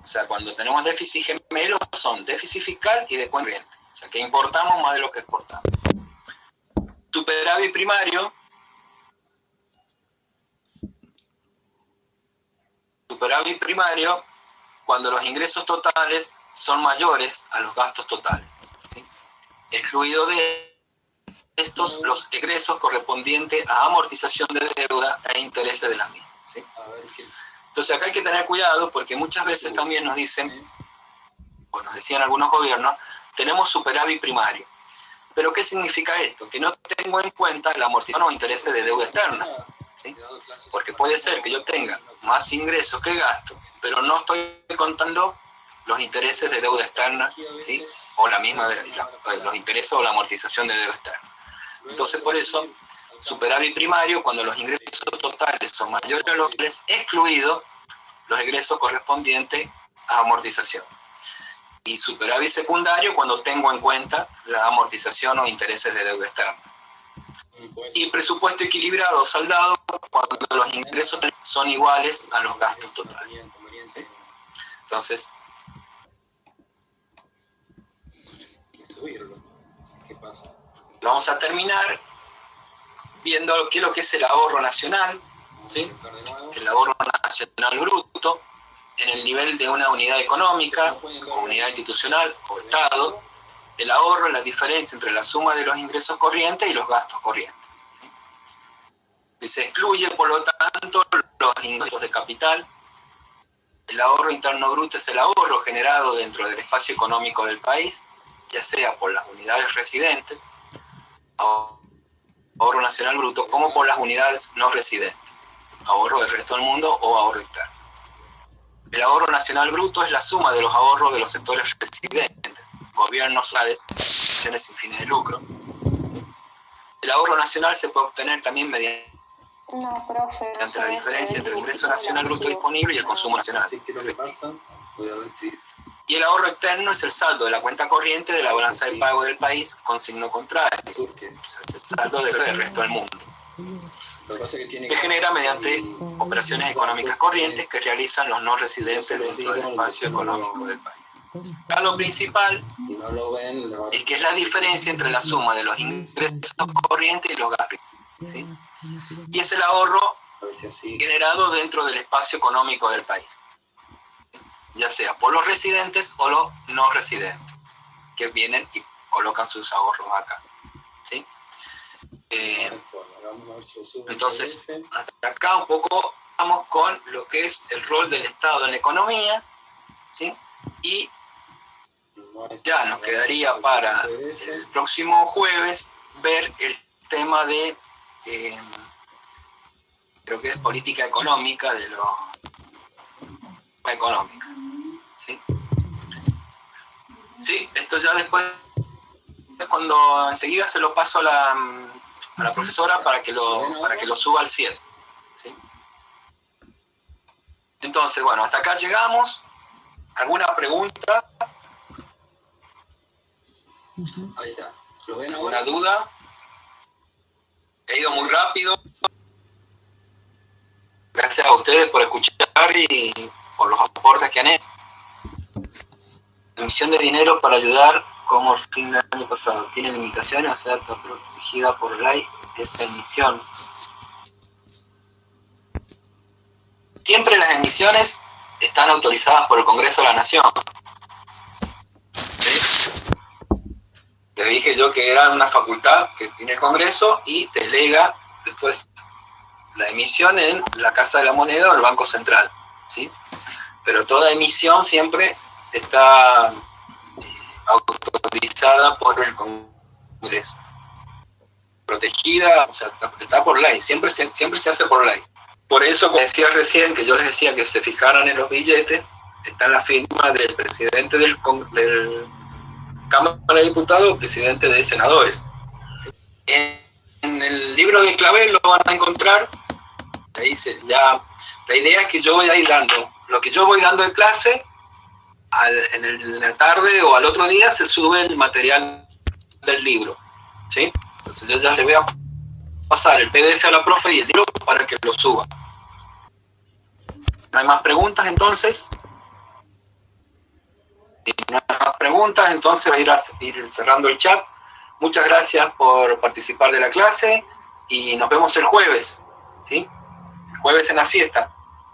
O sea, cuando tenemos déficit gemelo son déficit fiscal y de cuenta corriente. O sea, que importamos más de lo que exportamos. Superávit primario. Superávit primario cuando los ingresos totales son mayores a los gastos totales, ¿sí? Excluido de estos los egresos correspondientes a amortización de deuda e intereses de la misma, ¿sí? Entonces acá hay que tener cuidado porque muchas veces también nos dicen, o nos decían algunos gobiernos, tenemos superávit primario. ¿Pero qué significa esto? Que no tengo en cuenta la amortización o intereses de deuda externa, ¿sí? Porque puede ser que yo tenga más ingresos que gastos, pero no estoy contando los intereses de deuda externa, ¿sí? O la misma los intereses o la amortización de deuda externa. Entonces, por eso, superávit primario, cuando los ingresos totales son mayores a los totales, excluidos los egresos correspondientes a amortización. Y superávit secundario, cuando tengo en cuenta la amortización o intereses de deuda externa. Y presupuesto equilibrado o saldado, cuando los ingresos son iguales a los gastos totales, ¿sí? Entonces, vamos a terminar viendo qué es lo que es el ahorro nacional, ¿sí? El ahorro nacional bruto en el nivel de una unidad económica, o unidad institucional, o Estado. El ahorro es la diferencia entre la suma de los ingresos corrientes y los gastos corrientes, ¿sí? Y se excluye, por lo tanto, los ingresos de capital. El ahorro interno bruto es el ahorro generado dentro del espacio económico del país, ya sea por las unidades residentes, ahorro nacional bruto, como por las unidades no residentes, ahorro del resto del mundo o ahorro interno. El ahorro nacional bruto es la suma de los ahorros de los sectores residentes, gobiernos, sociedades, instituciones sin fines de lucro. El ahorro nacional se puede obtener también mediante la diferencia entre el ingreso nacional bruto disponible y el consumo nacional. Y el ahorro externo es el saldo de la cuenta corriente de la balanza de pago del país con signo contrario, o sea, es el saldo del resto del mundo. Se genera mediante operaciones económicas corrientes que realizan los no residentes dentro del espacio económico del país. Acá lo principal es que es la diferencia entre la suma de los ingresos corrientes y los gastos, ¿sí? Y es el ahorro generado dentro del espacio económico del país, ya sea por los residentes o los no residentes, que vienen y colocan sus ahorros acá, ¿sí? Entonces, hasta acá un poco vamos con lo que es el rol del Estado en la economía, ¿sí? Y ya nos quedaría para el próximo jueves ver el tema de, creo que es política económica, de lo económica, ¿sí? Sí, esto ya después, cuando enseguida se lo paso a la profesora para que lo suba al cielo, ¿sí? Entonces, bueno, hasta acá llegamos. ¿Alguna pregunta? Ahí está. ¿Alguna duda? He ido muy rápido. Gracias a ustedes por escuchar y por los aportes que han hecho. Emisión de dinero para ayudar como el fin del año pasado. Tiene limitaciones, o sea, está protegida por ley esa emisión. Siempre las emisiones están autorizadas por el Congreso de la Nación. ¿Sí? Les dije yo que era una facultad que tiene el Congreso y delega después la emisión en la Casa de la Moneda o el Banco Central, ¿sí? Pero toda emisión siempre está autorizada por el Congreso. Protegida, o sea, está por ley, siempre se hace por ley. Por eso, como decía recién, que yo les decía que se fijaran en los billetes, está la firma del presidente del Cámara de Diputados, presidente de senadores. En el libro de Clavel lo van a encontrar, ahí ya, la idea es que yo voy a ir dando, lo que yo voy dando en clase, en la tarde o al otro día se sube el material del libro, ¿sí? Entonces yo ya le voy a pasar el PDF a la profe y el libro para que lo suba. ¿No hay más preguntas entonces? Si no hay más preguntas, entonces voy a ir cerrando el chat. Muchas gracias por participar de la clase y nos vemos el jueves, ¿sí? El jueves en la siesta.